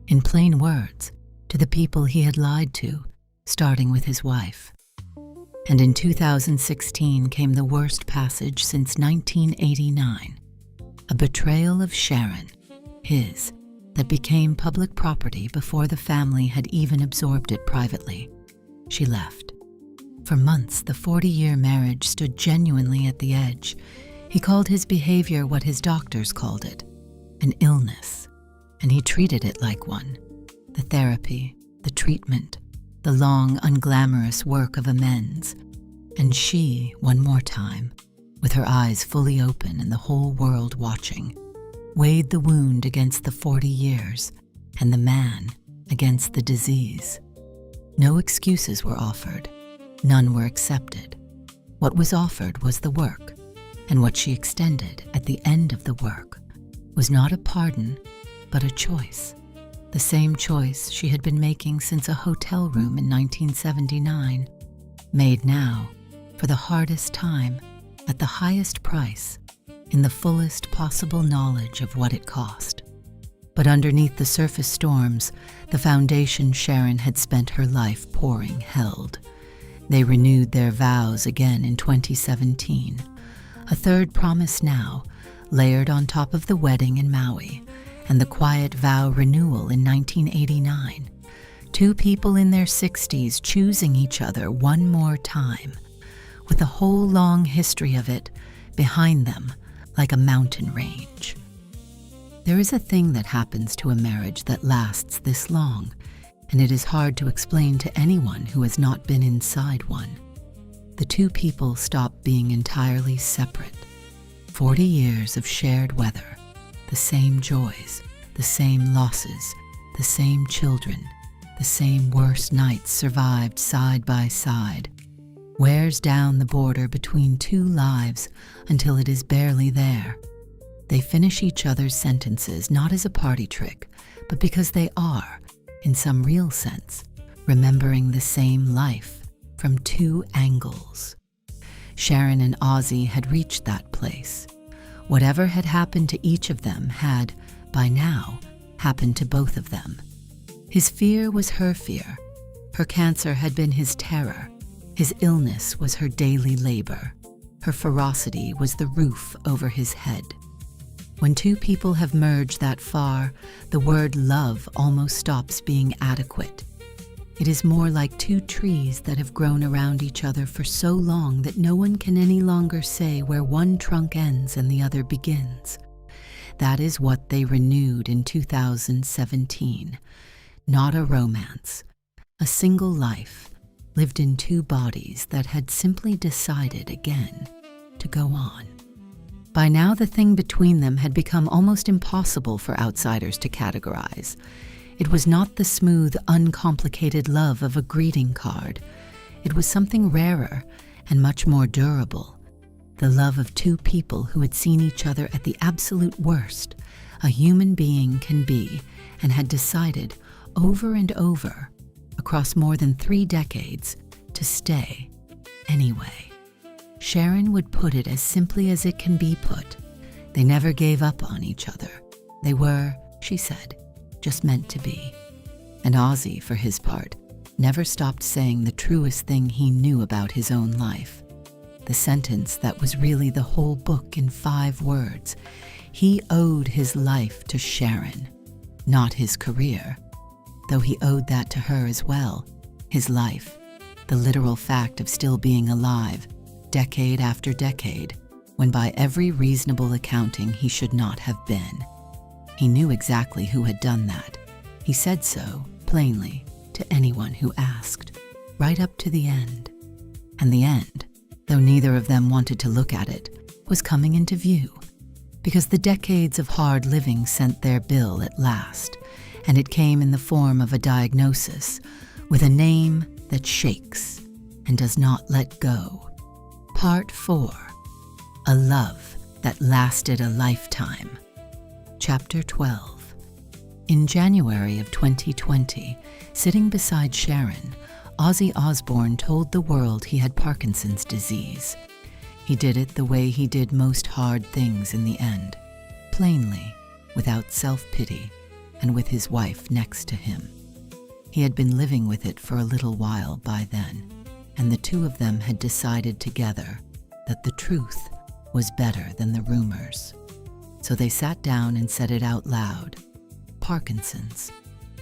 in plain words, to the people he had lied to, starting with his wife. And in 2016 came the worst passage since 1989, a betrayal of Sharon, his, that became public property before the family had even absorbed it privately. She left. For months, the 40-year marriage stood genuinely at the edge. He called his behavior what his doctors called it, an illness, and he treated it like one. The therapy, the treatment, the long, unglamorous work of amends. And she, one more time, with her eyes fully open and the whole world watching, weighed the wound against the 40 years and the man against the disease. No excuses were offered. None were accepted. What was offered was the work, and what she extended at the end of the work was not a pardon, but a choice. The same choice she had been making since a hotel room in 1979, made now, for the hardest time, at the highest price, in the fullest possible knowledge of what it cost. But underneath the surface storms, the foundation Sharon had spent her life pouring held. They renewed their vows again in 2017, a third promise now, layered on top of the wedding in Maui, and the quiet vow renewal in 1989. Two people in their 60s choosing each other one more time, with a whole long history of it behind them like a mountain range. There is a thing that happens to a marriage that lasts this long, and it is hard to explain to anyone who has not been inside one. The two people stop being entirely separate. 40 years of shared weather, the same joys, the same losses, the same children, the same worst nights survived side by side, wears down the border between two lives until it is barely there. They finish each other's sentences not as a party trick, but because they are, in some real sense, remembering the same life from two angles. Sharon and Ozzy had reached that place. Whatever had happened to each of them had, by now, happened to both of them. His fear was her fear. Her cancer had been his terror. His illness was her daily labor. Her ferocity was the roof over his head. When two people have merged that far, the word love almost stops being adequate. It is more like two trees that have grown around each other for so long that no one can any longer say where one trunk ends and the other begins. That is what they renewed in 2017. Not a romance. A single life, lived in two bodies that had simply decided again to go on. By now, the thing between them had become almost impossible for outsiders to categorize. It was not the smooth, uncomplicated love of a greeting card. It was something rarer and much more durable. The love of two people who had seen each other at the absolute worst a human being can be, and had decided over and over, across more than 3 decades, to stay anyway. Sharon would put it as simply as it can be put. They never gave up on each other. They were, she said, just meant to be. And Ozzy, for his part, never stopped saying the truest thing he knew about his own life. The sentence that was really the whole book in 5 words. He owed his life to Sharon, not his career. Though he owed that to her as well, his life, the literal fact of still being alive, decade after decade, when by every reasonable accounting he should not have been. He knew exactly who had done that. He said so, plainly, to anyone who asked. right up to the end. And the end, though neither of them wanted to look at it, was coming into view, because the decades of hard living sent their bill at last, and it came in the form of a diagnosis with a name that shakes and does not let go. Part 4. A Love That Lasted a Lifetime. Chapter 12. In January of 2020, sitting beside Sharon, Ozzy Osbourne told the world he had Parkinson's disease. He did it the way he did most hard things in the end, plainly, without self-pity, and with his wife next to him. He had been living with it for a little while by then, and the two of them had decided together that the truth was better than the rumors. So they sat down and said it out loud. Parkinson's,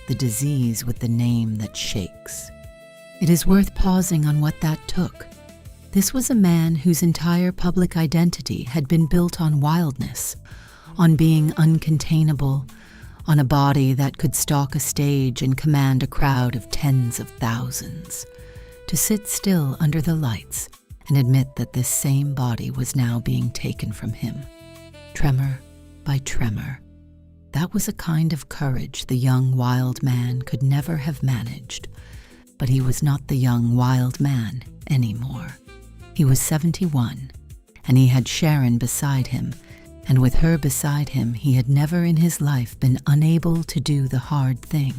the disease with the name that shakes. It is worth pausing on what that took. This was a man whose entire public identity had been built on wildness, on being uncontainable, on a body that could stalk a stage and command a crowd of tens of thousands. To sit still under the lights and admit that this same body was now being taken from him, tremor by tremor. That was a kind of courage the young wild man could never have managed. But he was not the young wild man anymore. He was 71, and he had Sharon beside him, and with her beside him he had never in his life been unable to do the hard thing.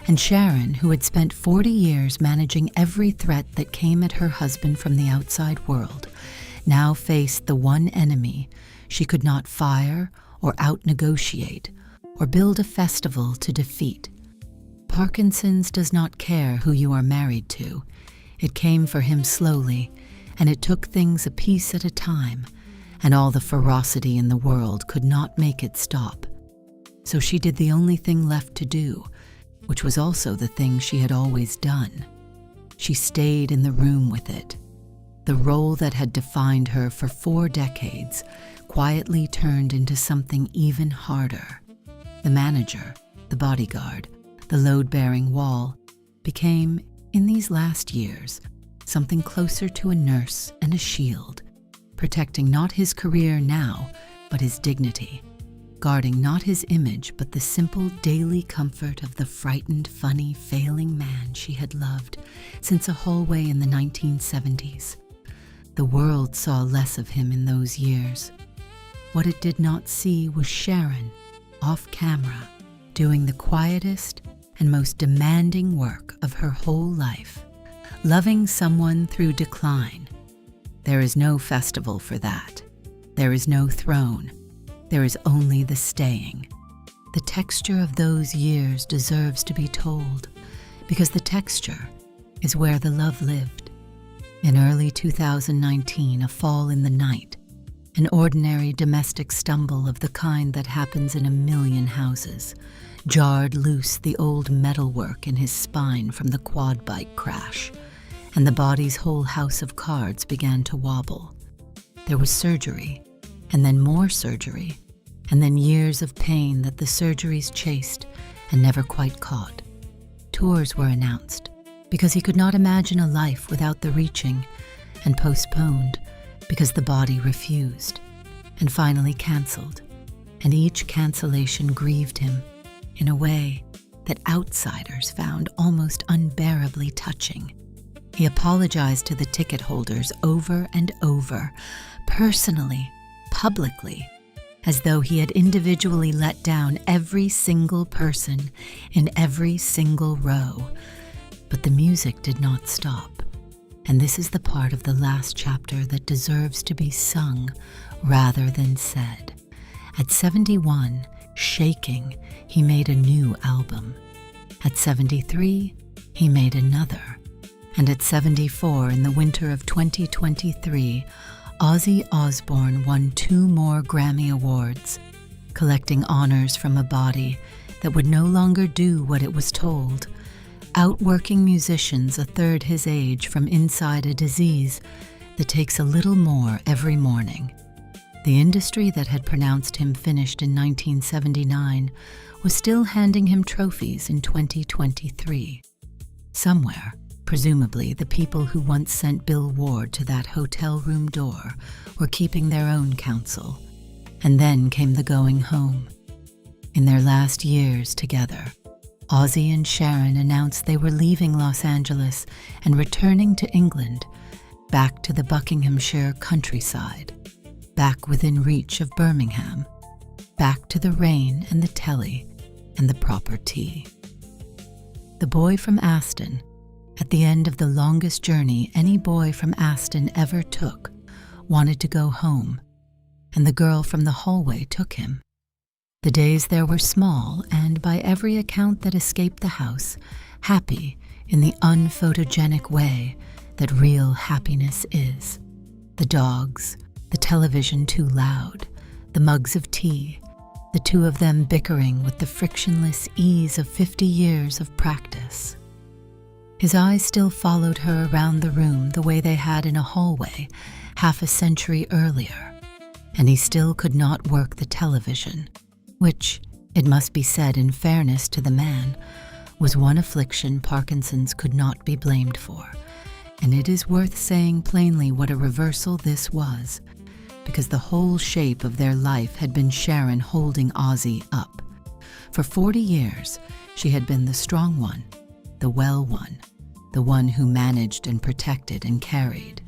And Sharon, who had spent 40 years managing every threat that came at her husband from the outside world, now faced the one enemy she could not fire or out-negotiate or build a festival to defeat. Parkinson's does not care who you are married to. It came for him slowly, and it took things a piece at a time, and all the ferocity in the world could not make it stop. So she did the only thing left to do, which was also the thing she had always done. She stayed in the room with it. The role that had defined her for 4 decades quietly turned into something even harder. The manager, the bodyguard, the load-bearing wall became, in these last years, something closer to a nurse and a shield, protecting not his career now, but his dignity, guarding not his image, but the simple daily comfort of the frightened, funny, failing man she had loved since a hallway in the 1970s. The world saw less of him in those years. What it did not see was Sharon, off camera, doing the quietest and most demanding work of her whole life, loving someone through decline. There is no festival for that. There is no throne. There is only the staying. The texture of those years deserves to be told, because the texture is where the love lived. In early 2019, a fall in the night, an ordinary domestic stumble of the kind that happens in a million houses, jarred loose the old metalwork in his spine from the quad bike crash, and the body's whole house of cards began to wobble. There was surgery, and then more surgery, and then years of pain that the surgeries chased and never quite caught. Tours were announced, because he could not imagine a life without the reaching, and postponed, because the body refused, and finally canceled, and each cancellation grieved him in a way that outsiders found almost unbearably touching. He apologized to the ticket holders over and over, personally, publicly, as though he had individually let down every single person in every single row. But the music did not stop, and this is the part of the last chapter that deserves to be sung rather than said. At 71, shaking, he made a new album. At 73, he made another. And at 74, in the winter of 2023, Ozzy Osbourne won 2 more Grammy Awards, collecting honors from a body that would no longer do what it was told, outworking musicians a third his age from inside a disease that takes a little more every morning. The industry that had pronounced him finished in 1979 was still handing him trophies in 2023. Somewhere, Presumably, the people who once sent Bill Ward to that hotel room door were keeping their own counsel. And then came the going home. In their last years together, Ozzy and Sharon announced they were leaving Los Angeles and returning to England, back to the Buckinghamshire countryside, back within reach of Birmingham, back to the rain and the telly and the proper tea. The boy from Aston, at the end of the longest journey any boy from Aston ever took, wanted to go home, and the girl from the hallway took him. The days there were small and, by every account that escaped the house, happy in the unphotogenic way that real happiness is. The dogs, the television too loud, the mugs of tea, the two of them bickering with the frictionless ease of 50 years of practice. His eyes still followed her around the room the way they had in a hallway half a century earlier, and he still could not work the television, which, it must be said in fairness to the man, was one affliction Parkinson's could not be blamed for, and it is worth saying plainly what a reversal this was, because the whole shape of their life had been Sharon holding Ozzy up. For 40 years, she had been the strong one, the well one, the one who managed and protected and carried.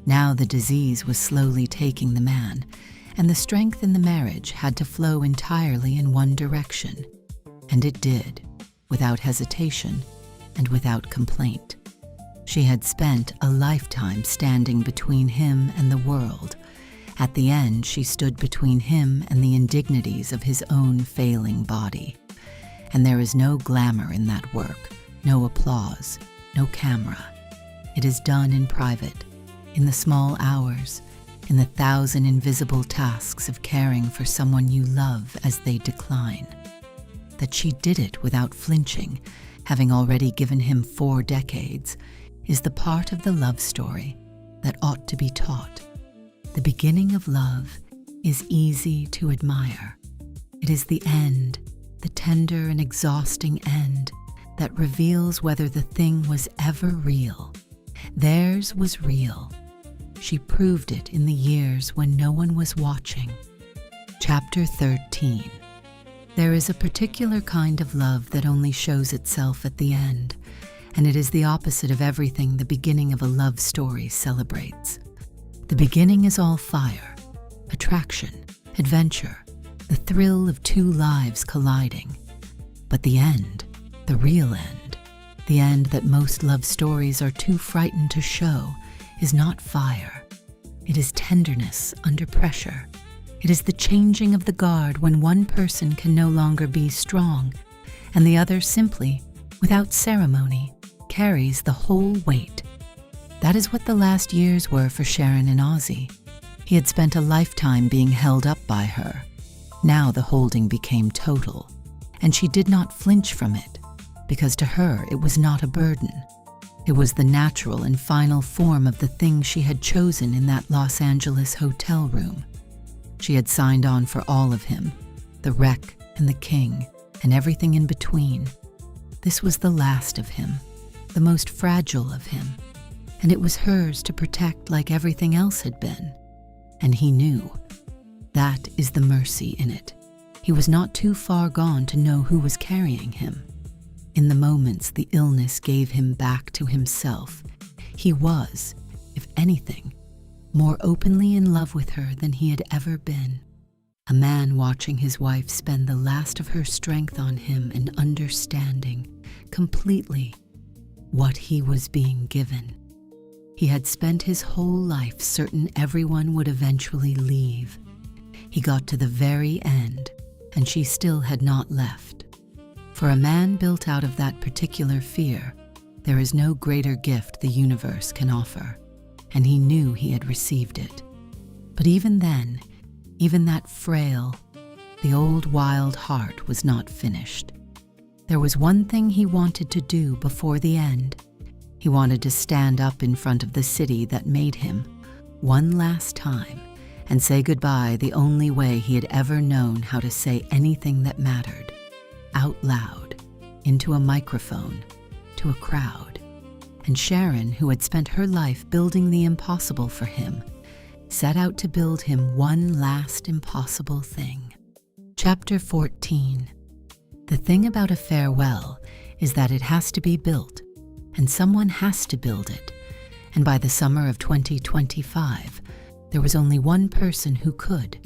Now the disease was slowly taking the man, and the strength in the marriage had to flow entirely in one direction. And it did, without hesitation and without complaint. She had spent a lifetime standing between him and the world. At the end, she stood between him and the indignities of his own failing body. And there is no glamour in that work, no applause, no camera. It is done in private, in the small hours, in the 1,000 invisible tasks of caring for someone you love as they decline. That she did it without flinching, having already given him 4 decades, is the part of the love story that ought to be taught. The beginning of love is easy to admire. It is the end, the tender and exhausting end, that reveals whether the thing was ever real. Theirs was real. She proved it in the years when no one was watching. Chapter 13. There is a particular kind of love that only shows itself at the end, and it is the opposite of everything the beginning of a love story celebrates. The beginning is all fire, attraction, adventure, the thrill of 2 lives colliding. But the end, the real end, the end that most love stories are too frightened to show, is not fire. It is tenderness under pressure. It is the changing of the guard when one person can no longer be strong, and the other simply, without ceremony, carries the whole weight. That is what the last years were for Sharon and Ozzy. He had spent a lifetime being held up by her. Now the holding became total, and she did not flinch from it, because to her it was not a burden. It was the natural and final form of the thing she had chosen in that Los Angeles hotel room. She had signed on for all of him, the wreck and the king, and everything in between. This was the last of him, the most fragile of him, and it was hers to protect like everything else had been. And he knew. That is the mercy in it. He was not too far gone to know who was carrying him. In the moments the illness gave him back to himself, he was, if anything, more openly in love with her than he had ever been. A man watching his wife spend the last of her strength on him and understanding, completely, what he was being given. He had spent his whole life certain everyone would eventually leave. He got to the very end, and she still had not left. For a man built out of that particular fear, there is no greater gift the universe can offer, and he knew he had received it. But even then, even that frail, the old wild heart was not finished. There was one thing he wanted to do before the end. He wanted to stand up in front of the city that made him, one last time, and say goodbye the only way he had ever known how to say anything that mattered, out loud, into a microphone, to a crowd. and Sharon, who had spent her life building the impossible for him, set out to build him one last impossible thing. Chapter 14. The thing about a farewell is that it has to be built, and someone has to build it. And by the summer of 2025, there was only one person who could.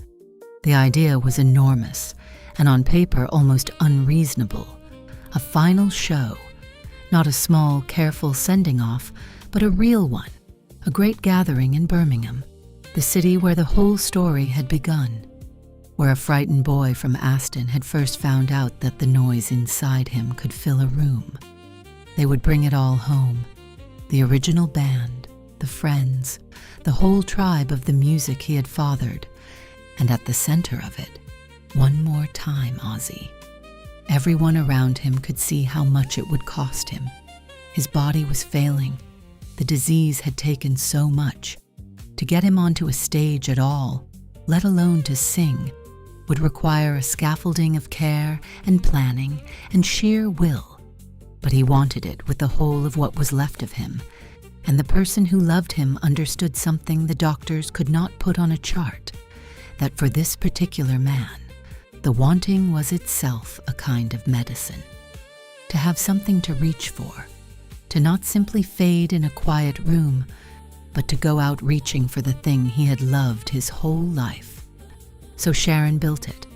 The idea was enormous, and on paper almost unreasonable. A final show. Not a small, careful sending off, but a real one. A great gathering in Birmingham, the city where the whole story had begun, where a frightened boy from Aston had first found out that the noise inside him could fill a room. They would bring it all home. The original band, the friends, the whole tribe of the music he had fathered, and at the center of it, one more time Ozzy. Everyone around him could see how much it would cost him. His body was failing. The disease had taken so much. To get him onto a stage at all, let alone to sing, would require a scaffolding of care and planning and sheer will. But he wanted it with the whole of what was left of him, and the person who loved him understood something the doctors could not put on a chart, that for this particular man, the wanting was itself a kind of medicine. To have something to reach for, to not simply fade in a quiet room, but to go out reaching for the thing he had loved his whole life. So Sharon built it.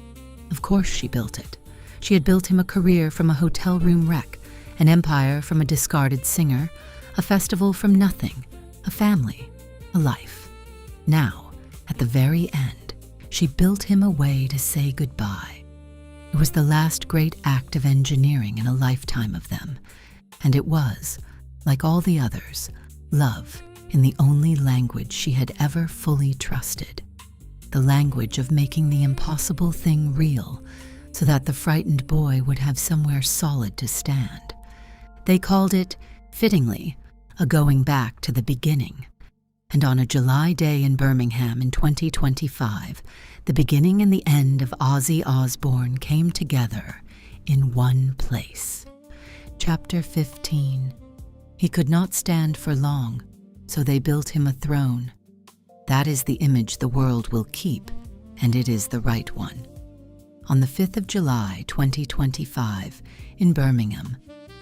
Of course she built it. She had built him a career from a hotel room wreck, an empire from a discarded singer, a festival from nothing, a family, a life. Now, at the very end, she built him a way to say goodbye. It was the last great act of engineering in a lifetime of them, and it was, like all the others, love in the only language she had ever fully trusted, the language of making the impossible thing real so that the frightened boy would have somewhere solid to stand. They called it, fittingly, a going back to the beginning. And on a July day in Birmingham in 2025, the beginning and the end of Ozzy Osbourne came together in one place. Chapter 15. He could not stand for long, so they built him a throne. That is the image the world will keep, and it is the right one. On the 5th of July, 2025, in Birmingham,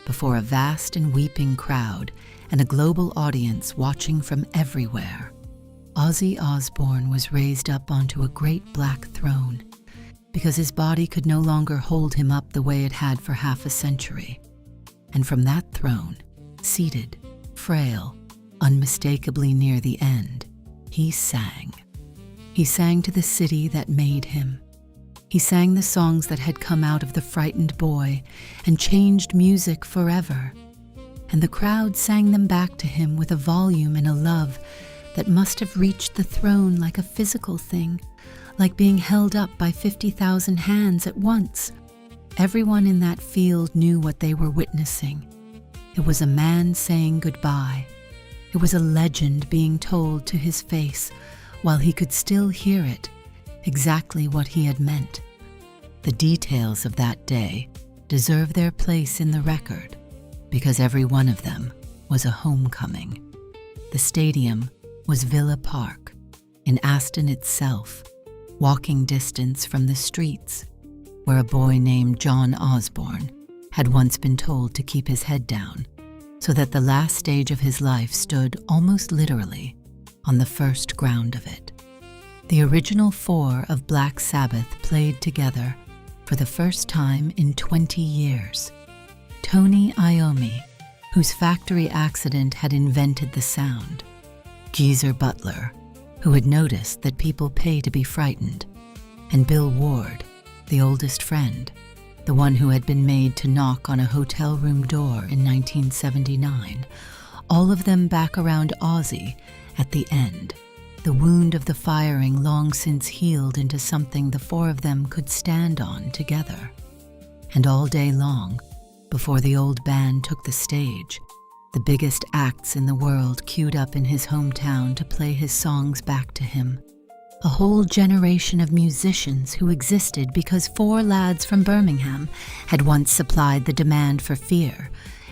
before a vast and weeping crowd and a global audience watching from everywhere, Ozzy Osbourne was raised up onto a great black throne because his body could no longer hold him up the way it had for half a century. And from that throne, seated, frail, unmistakably near the end, he sang. He sang to the city that made him. He sang the songs that had come out of the frightened boy and changed music forever. And the crowd sang them back to him with a volume and a love that must have reached the throne like a physical thing, like being held up by 50,000 hands at once. Everyone in that field knew what they were witnessing. It was a man saying goodbye. It was a legend being told to his face while he could still hear it, exactly what he had meant. The details of that day deserve their place in the record, because every one of them was a homecoming. The stadium was Villa Park, in Aston itself, walking distance from the streets, where a boy named John Osbourne had once been told to keep his head down, so that the last stage of his life stood almost literally on the first ground of it. The original four of Black Sabbath played together for the first time in 20 years. Tony Iommi, whose factory accident had invented the sound. Geezer Butler, who had noticed that people pay to be frightened. And Bill Ward, the oldest friend, the one who had been made to knock on a hotel room door in 1979, all of them back around Ozzy at the end, the wound of the firing long since healed into something the four of them could stand on together. And all day long, before the old band took the stage, the biggest acts in the world queued up in his hometown to play his songs back to him. A whole generation of musicians who existed because four lads from Birmingham had once supplied the demand for fear,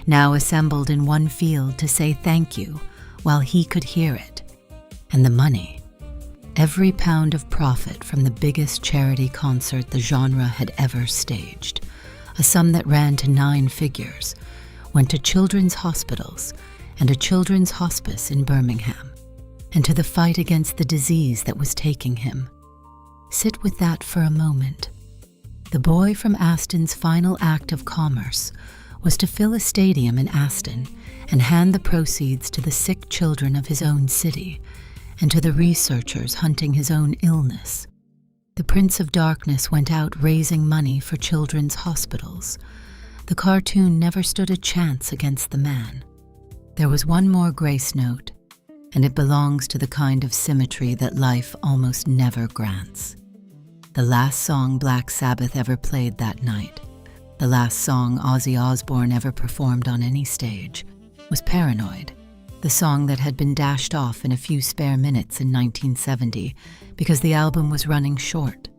now assembled in one field to say thank you while he could hear it. And the money. Every pound of profit from the biggest charity concert the genre had ever staged, a sum that ran to 9 figures, went to children's hospitals and a children's hospice in Birmingham, and to the fight against the disease that was taking him. Sit with that for a moment. The boy from Aston's final act of commerce was to fill a stadium in Aston and hand the proceeds to the sick children of his own city and to the researchers hunting his own illness. The Prince of Darkness went out raising money for children's hospitals. The cartoon never stood a chance against the man. There was one more grace note, and it belongs to the kind of symmetry that life almost never grants. The last song Black Sabbath ever played that night, the last song Ozzy Osbourne ever performed on any stage, was Paranoid, the song that had been dashed off in a few spare minutes in 1970 because the album was running short,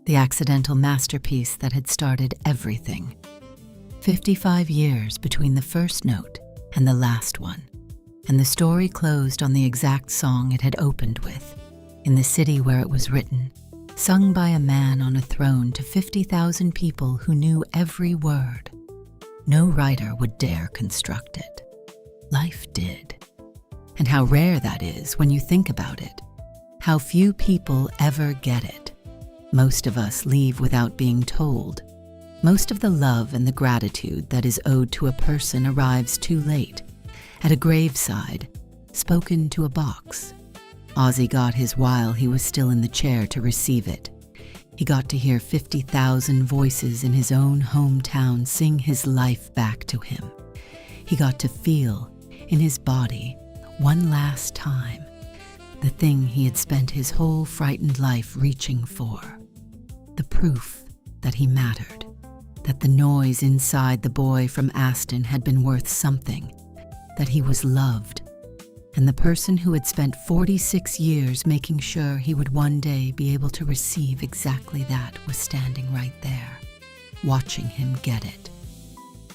the accidental masterpiece that had started everything. 55 years between the first note and the last one, and the story closed on the exact song it had opened with, in the city where it was written, sung by a man on a throne to 50,000 people who knew every word. No writer would dare construct it. Life did. And how rare that is when you think about it. How few people ever get it. Most of us leave without being told. Most of the love and the gratitude that is owed to a person arrives too late, at a graveside, spoken to a box. Ozzy got his while he was still in the chair to receive it. He got to hear 50,000 voices in his own hometown sing his life back to him. He got to feel, in his body, one last time, the thing he had spent his whole frightened life reaching for. The proof that he mattered, that the noise inside the boy from Aston had been worth something, that he was loved, and the person who had spent 46 years making sure he would one day be able to receive exactly that was standing right there, watching him get it.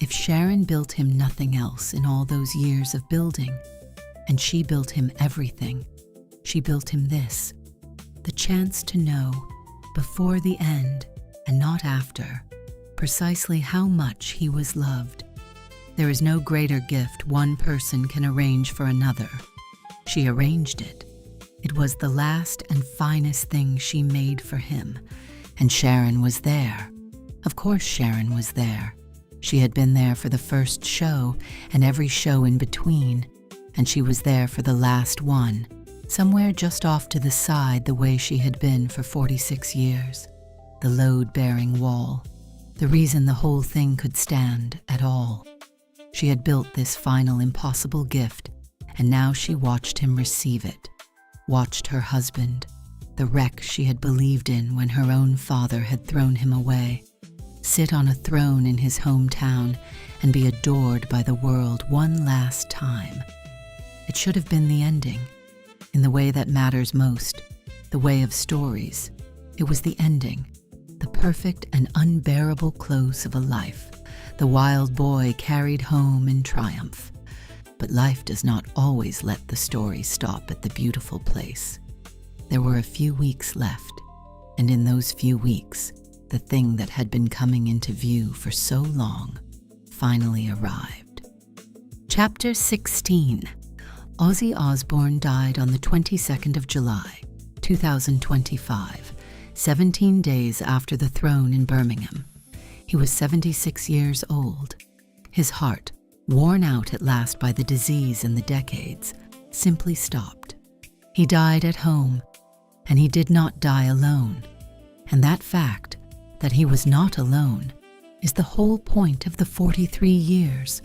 If Sharon built him nothing else in all those years of building, and she built him everything, she built him this, the chance to know, before the end and not after, precisely how much he was loved. There is no greater gift one person can arrange for another. She arranged it. It was the last and finest thing she made for him, and Sharon was there. Of course Sharon was there. She had been there for the first show and every show in between, and she was there for the last one, somewhere just off to the side the way she had been for 46 years. The load-bearing wall, the reason the whole thing could stand at all. She had built this final impossible gift, and now she watched him receive it, watched her husband, the wreck she had believed in when her own father had thrown him away, sit on a throne in his hometown and be adored by the world one last time. It should have been the ending, in the way that matters most, the way of stories. It was the ending, the perfect and unbearable close of a life, the wild boy carried home in triumph. But life does not always let the story stop at the beautiful place. There were a few weeks left, and in those few weeks, the thing that had been coming into view for so long finally arrived. Chapter 16. Ozzy Osbourne died on the 22nd of July, 2025, 17 days after the throne in Birmingham. He was 76 years old. His heart, worn out at last by the disease and the decades, simply stopped. He died at home, and he did not die alone. And that fact, that he was not alone, is the whole point of the 43 years,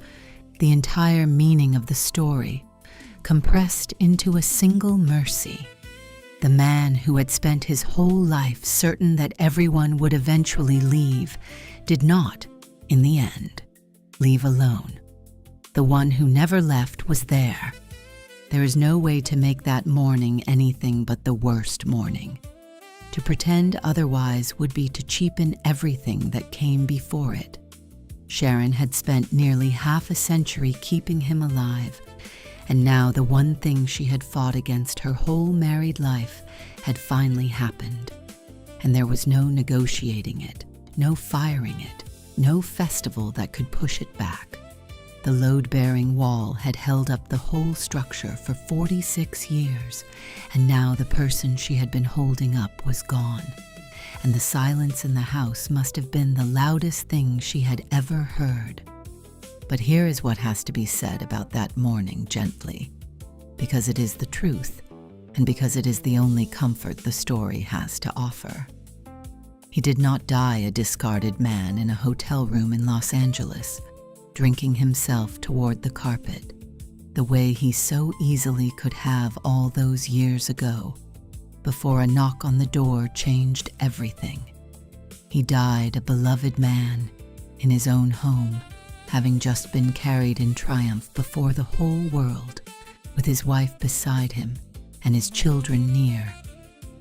the entire meaning of the story, compressed into a single mercy. The man who had spent his whole life certain that everyone would eventually leave, did not, in the end, leave alone. The one who never left was there. There is no way to make that morning anything but the worst morning. To pretend otherwise would be to cheapen everything that came before it. Sharon had spent nearly half a century keeping him alive, and now the one thing she had fought against her whole married life had finally happened. And there was no negotiating it, no firing it, no festival that could push it back. The load-bearing wall had held up the whole structure for 46 years, and now the person she had been holding up was gone, and the silence in the house must have been the loudest thing she had ever heard. But here is what has to be said about that morning gently, because it is the truth, and because it is the only comfort the story has to offer. He did not die a discarded man in a hotel room in Los Angeles, drinking himself toward the carpet, the way he so easily could have all those years ago, before a knock on the door changed everything. He died a beloved man in his own home, having just been carried in triumph before the whole world, with his wife beside him and his children near.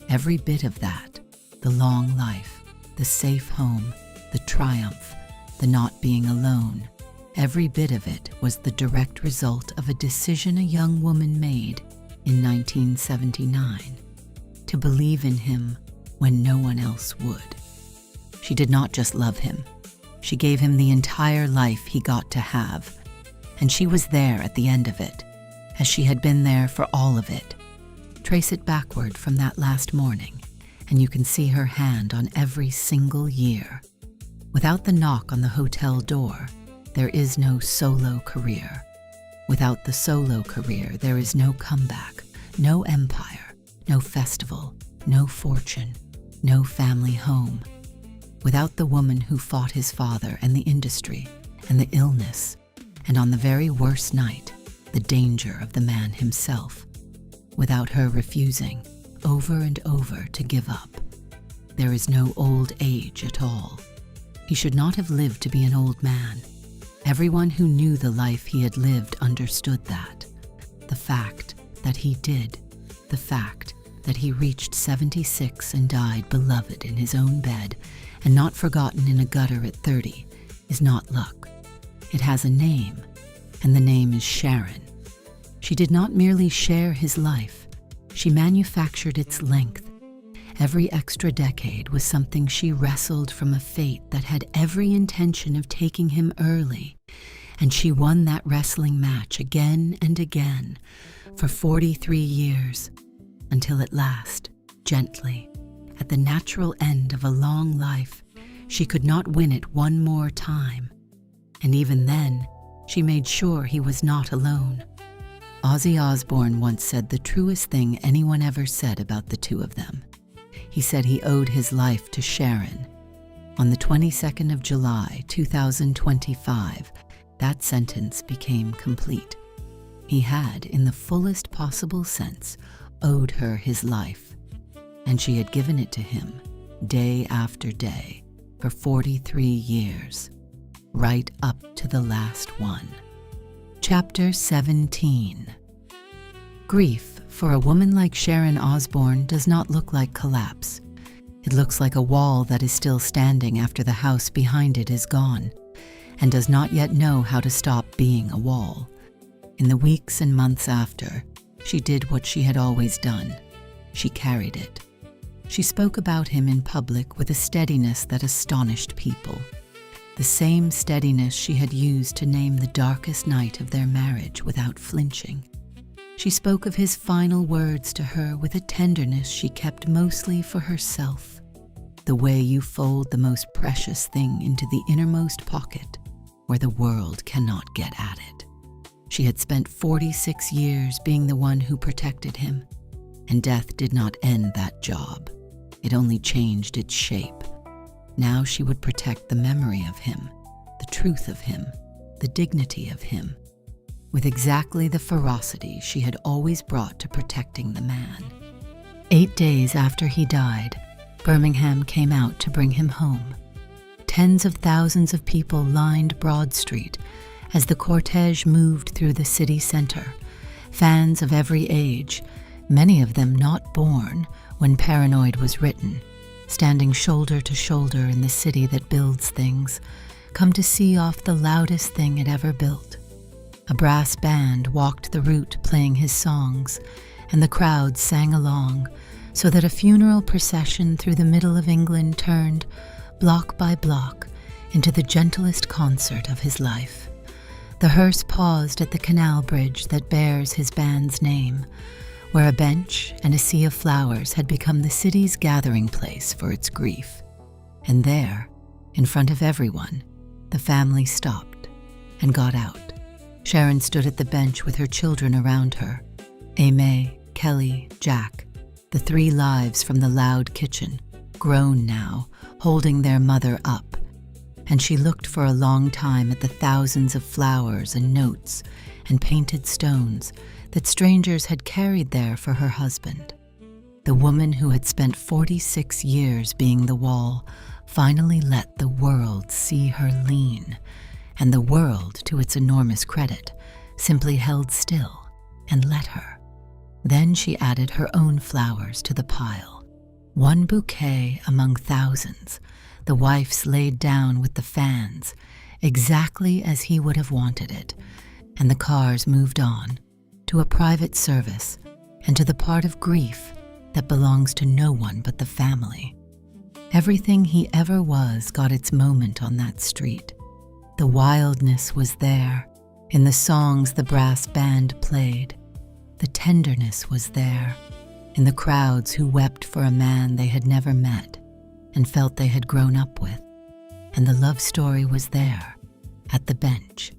Every bit of that, the long life, the safe home, the triumph, the not being alone, every bit of it was the direct result of a decision a young woman made in 1979 to believe in him when no one else would. She did not just love him. She gave him the entire life he got to have, and she was there at the end of it, as she had been there for all of it. Trace it backward from that last morning, and you can see her hand on every single year. Without the knock on the hotel door, there is no solo career. Without the solo career, there is no comeback, no empire, no festival, no fortune, no family home. Without the woman who fought his father and the industry and the illness, and on the very worst night, the danger of the man himself. Without her refusing, over and over, to give up. There is no old age at all. He should not have lived to be an old man. Everyone who knew the life he had lived understood that. The fact that he did, the fact that he reached 76 and died beloved in his own bed and not forgotten in a gutter at 30, is not luck. It has a name, and the name is Sharon. She did not merely share his life, she manufactured its length. Every extra decade was something she wrestled from a fate that had every intention of taking him early, and she won that wrestling match again and again for 43 years, until at last, gently, at the natural end of a long life, she could not win it one more time. And even then, she made sure he was not alone. Ozzy Osbourne once said the truest thing anyone ever said about the two of them. He said he owed his life to Sharon. On the 22nd of July, 2025, that sentence became complete. He had, in the fullest possible sense, owed her his life, and she had given it to him day after day for 43 years, right up to the last one. Chapter 17. Grief for a woman like Sharon Osbourne does not look like collapse. It looks like a wall that is still standing after the house behind it is gone, and does not yet know how to stop being a wall. In the weeks and months after, she did what she had always done. She carried it. She spoke about him in public with a steadiness that astonished people. The same steadiness she had used to name the darkest night of their marriage without flinching. She spoke of his final words to her with a tenderness she kept mostly for herself. The way you fold the most precious thing into the innermost pocket, where the world cannot get at it. She had spent 46 years being the one who protected him, and death did not end that job. It only changed its shape. Now she would protect the memory of him, the truth of him, the dignity of him, with exactly the ferocity she had always brought to protecting the man. 8 days after he died, Birmingham came out to bring him home. Tens of thousands of people lined Broad Street as the cortege moved through the city center, fans of every age, many of them not born when Paranoid was written, standing shoulder to shoulder in the city that builds things, come to see off the loudest thing it ever built. A brass band walked the route playing his songs, and the crowd sang along, so that a funeral procession through the middle of England turned, block by block, into the gentlest concert of his life. The hearse paused at the canal bridge that bears his band's name, where a bench and a sea of flowers had become the city's gathering place for its grief. And there, in front of everyone, the family stopped and got out. Sharon stood at the bench with her children around her. Aimee, Kelly, Jack, the 3 lives from the loud kitchen, grown now, holding their mother up. And she looked for a long time at the thousands of flowers and notes and painted stones that strangers had carried there for her husband. The woman who had spent 46 years being the wall finally let the world see her lean, and the world, to its enormous credit, simply held still and let her. Then she added her own flowers to the pile. One bouquet among thousands, the wife's laid down with the fans, exactly as he would have wanted it, and the cars moved on to a private service and to the part of grief that belongs to no one but the family. Everything he ever was got its moment on that street. The wildness was there, in the songs the brass band played. The tenderness was there, in the crowds who wept for a man they had never met and felt they had grown up with. And the love story was there, at the bench,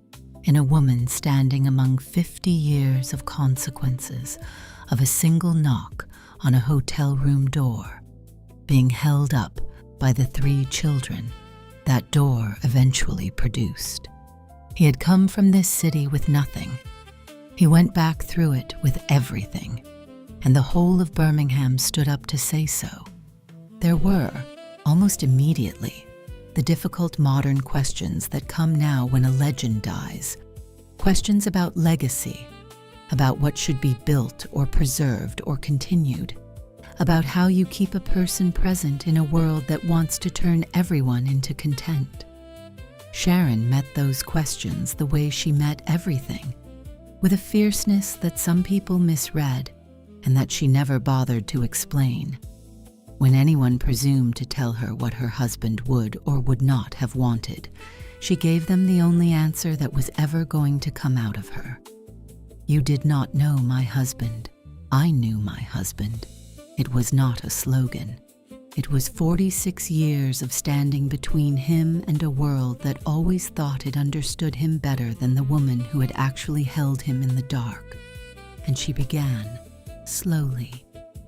in a woman standing among 50 years of consequences of a single knock on a hotel room door, being held up by the 3 children that door eventually produced. He had come from this city with nothing. He went back through it with everything, and the whole of Birmingham stood up to say so. There were, almost immediately, the difficult modern questions that come now when a legend dies. Questions about legacy, about what should be built or preserved or continued, about how you keep a person present in a world that wants to turn everyone into content. Sharon met those questions the way she met everything, with a fierceness that some people misread and that she never bothered to explain. When anyone presumed to tell her what her husband would or would not have wanted, she gave them the only answer that was ever going to come out of her. You did not know my husband. I knew my husband. It was not a slogan. It was 46 years of standing between him and a world that always thought it understood him better than the woman who had actually held him in the dark. And she began, slowly,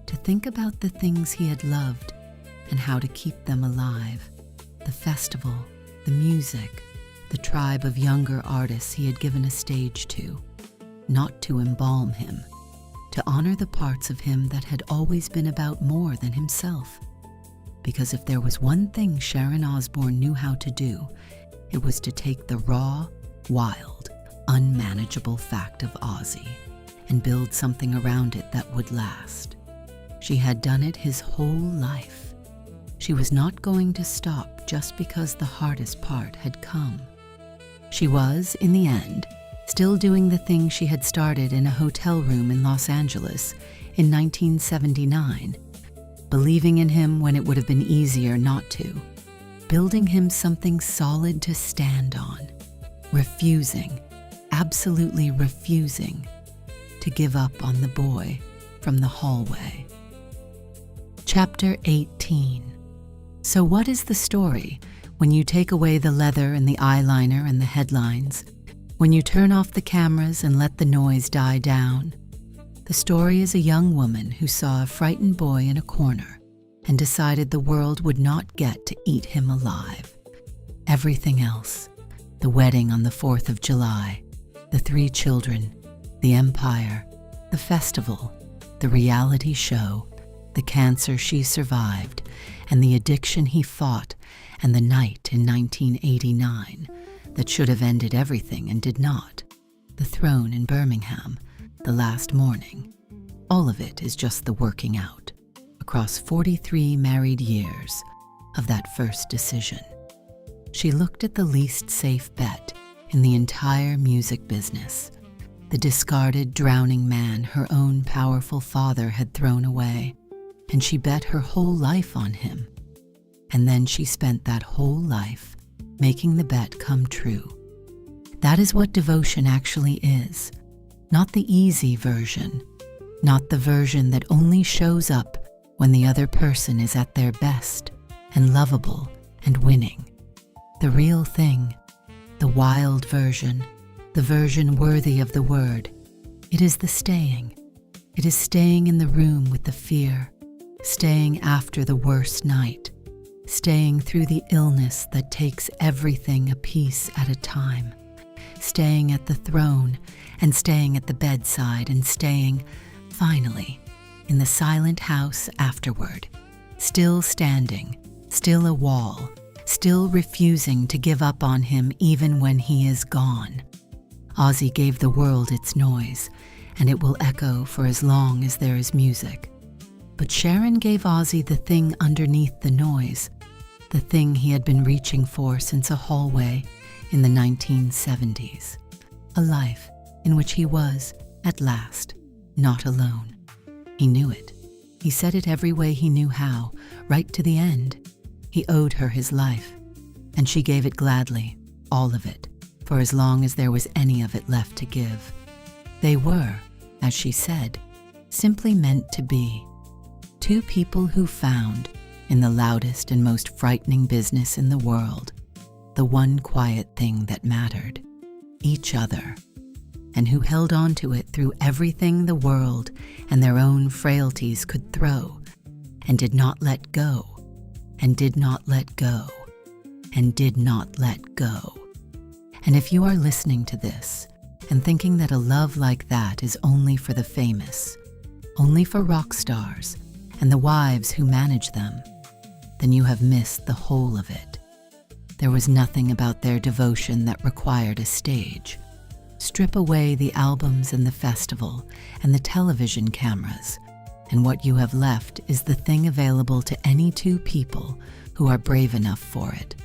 to think about the things he had loved and how to keep them alive. The festival, the music, the tribe of younger artists he had given a stage to, not to embalm him, to honor the parts of him that had always been about more than himself. Because if there was one thing Sharon Osbourne knew how to do, it was to take the raw, wild, unmanageable fact of Ozzy and build something around it that would last. She had done it his whole life. She was not going to stop just because the hardest part had come. She was, in the end, still doing the thing she had started in a hotel room in Los Angeles in 1979, believing in him when it would have been easier not to, building him something solid to stand on, refusing, absolutely refusing, to give up on the boy from the hallway. Chapter 18. So what is the story when you take away the leather and the eyeliner and the headlines, when you turn off the cameras and let the noise die down? The story is a young woman who saw a frightened boy in a corner and decided the world would not get to eat him alive. Everything else, the wedding on the 4th of July, the 3 children, the empire, the festival, the reality show, the cancer she survived, and the addiction he fought, and the night in 1989 that should have ended everything and did not, the throne in Birmingham, the last morning. All of it is just the working out, across 43 married years, of that first decision. she looked at the least safe bet in the entire music business, the discarded, drowning man her own powerful father had thrown away, and she bet her whole life on him. And then she spent that whole life making the bet come true. That is what devotion actually is, not the easy version, not the version that only shows up when the other person is at their best and lovable and winning. The real thing, the wild version, the version worthy of the word, it is the staying. It is staying in the room with the fear, staying after the worst night, staying through the illness that takes everything a piece at a time, staying at the throne and staying at the bedside and staying, finally, in the silent house afterward, still standing, still a wall, still refusing to give up on him even when he is gone. Ozzy gave the world its noise, and it will echo for as long as there is music. But Sharon gave Ozzy the thing underneath the noise, the thing he had been reaching for since a hallway in the 1970s, a life in which he was, at last, not alone. He knew it. He said it every way he knew how, right to the end. He owed her his life, and she gave it gladly, all of it, for as long as there was any of it left to give. They were, as she said, simply meant to be. Two people who found, in the loudest and most frightening business in the world, the one quiet thing that mattered, each other, and who held on to it through everything the world and their own frailties could throw, and did not let go, and did not let go, and did not let go. And if you are listening to this and thinking that a love like that is only for the famous, only for rock stars and the wives who manage them, then you have missed the whole of it. There was nothing about their devotion that required a stage. Strip away the albums and the festival and the television cameras, and what you have left is the thing available to any two people who are brave enough for it.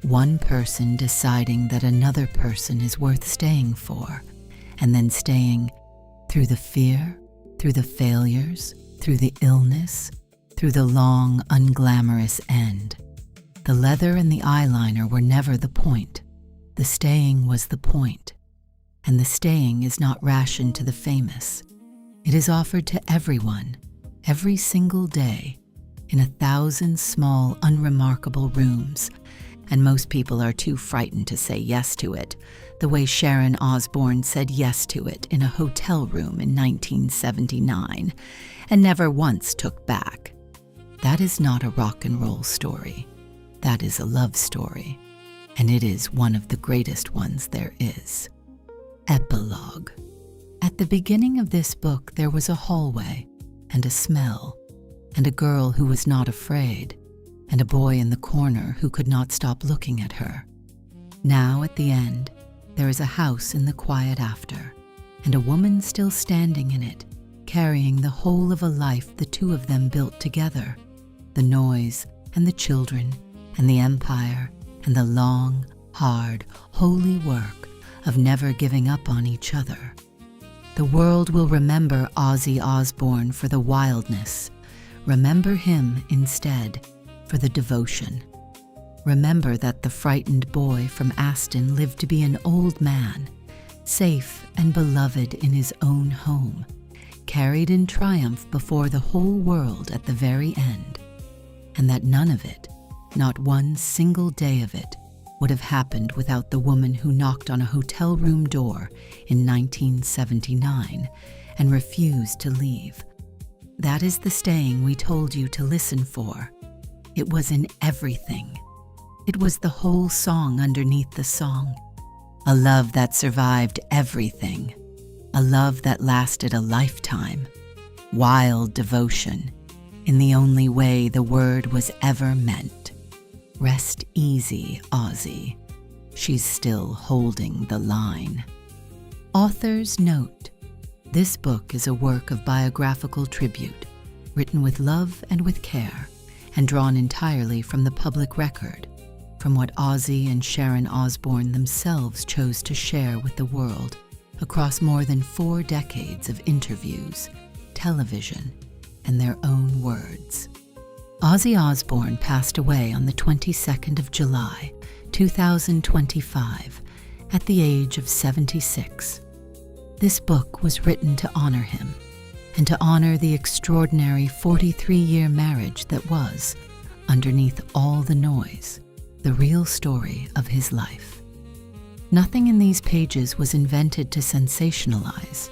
One person deciding that another person is worth staying for, and then staying through the fear, through the failures, through the illness, through the long, unglamorous end. The leather and the eyeliner were never the point. The staying was the point. And the staying is not rationed to the famous. It is offered to everyone, every single day, in 1,000 small, unremarkable rooms, and most people are too frightened to say yes to it, the way Sharon Osbourne said yes to it in a hotel room in 1979, and never once took back. That is not a rock and roll story. That is a love story, and it is one of the greatest ones there is. Epilogue. At the beginning of this book there was a hallway, and a smell, and a girl who was not afraid, and a boy in the corner who could not stop looking at her. Now at the end, there is a house in the quiet after, and a woman still standing in it, carrying the whole of a life the two of them built together, the noise and the children and the empire and the long, hard, holy work of never giving up on each other. The world will remember Ozzy Osbourne for the wildness. Remember him instead for the devotion. Remember that the frightened boy from Aston lived to be an old man, safe and beloved in his own home, carried in triumph before the whole world at the very end, and that none of it, not one single day of it, would have happened without the woman who knocked on a hotel room door in 1979 and refused to leave. That is the staying we told you to listen for. It was in everything. It was the whole song underneath the song. A love that survived everything. A love that lasted a lifetime. Wild devotion, in the only way the word was ever meant. Rest easy, Ozzy. She's still holding the line. Author's note. This book is a work of biographical tribute, written with love and with care, and drawn entirely from the public record, from what Ozzy and Sharon Osbourne themselves chose to share with the world across more than 4 decades of interviews, television, and their own words. Ozzy Osbourne passed away on the 22nd of July, 2025, at the age of 76. This book was written to honor him, and to honor the extraordinary 43-year marriage that was, underneath all the noise, the real story of his life. Nothing in these pages was invented to sensationalize.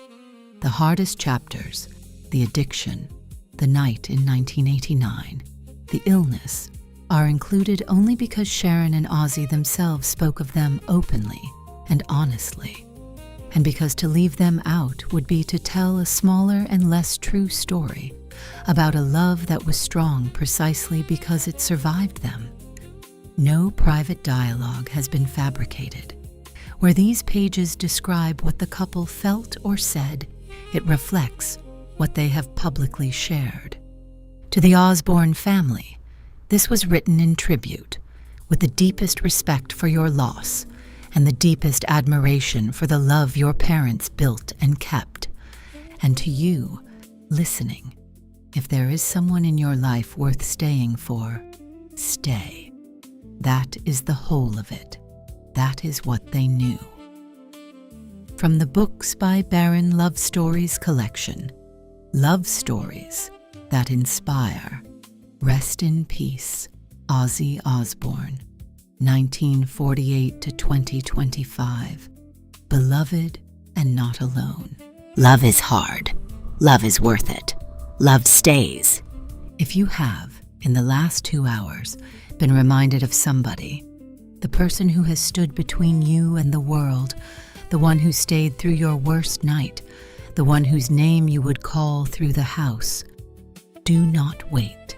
The hardest chapters, the addiction, the night in 1989, the illness, are included only because Sharon and Ozzy themselves spoke of them openly and honestly, and because to leave them out would be to tell a smaller and less true story about a love that was strong precisely because it survived them. No private dialogue has been fabricated. Where these pages describe what the couple felt or said, it reflects what they have publicly shared. To the Osbourne family, this was written in tribute, with the deepest respect for your loss and the deepest admiration for the love your parents built and kept. And to you, listening, if there is someone in your life worth staying for, stay. That is the whole of it. That is what they knew. From the Books by Barron Love Stories collection, Love Stories That Inspire. Rest in peace, Ozzy Osbourne, 1948 to 2025. Beloved and not alone. Love is hard. Love is worth it. Love stays. If you have, in the last 2 hours, been reminded of somebody, the person who has stood between you and the world, the one who stayed through your worst night, the one whose name you would call through the house, do not wait.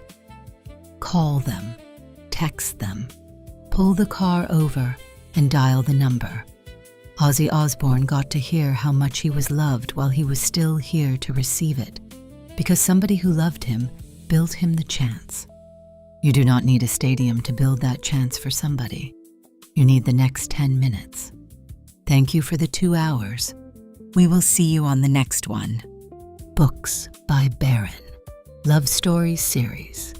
Call them, text them, pull the car over, and dial the number. Ozzy Osbourne got to hear how much he was loved while he was still here to receive it, because somebody who loved him built him the chance. You do not need a stadium to build that chance for somebody. You need the next 10 minutes. Thank you for the 2 hours. We will see you on the next one. Books by Barron. Love Stories Series.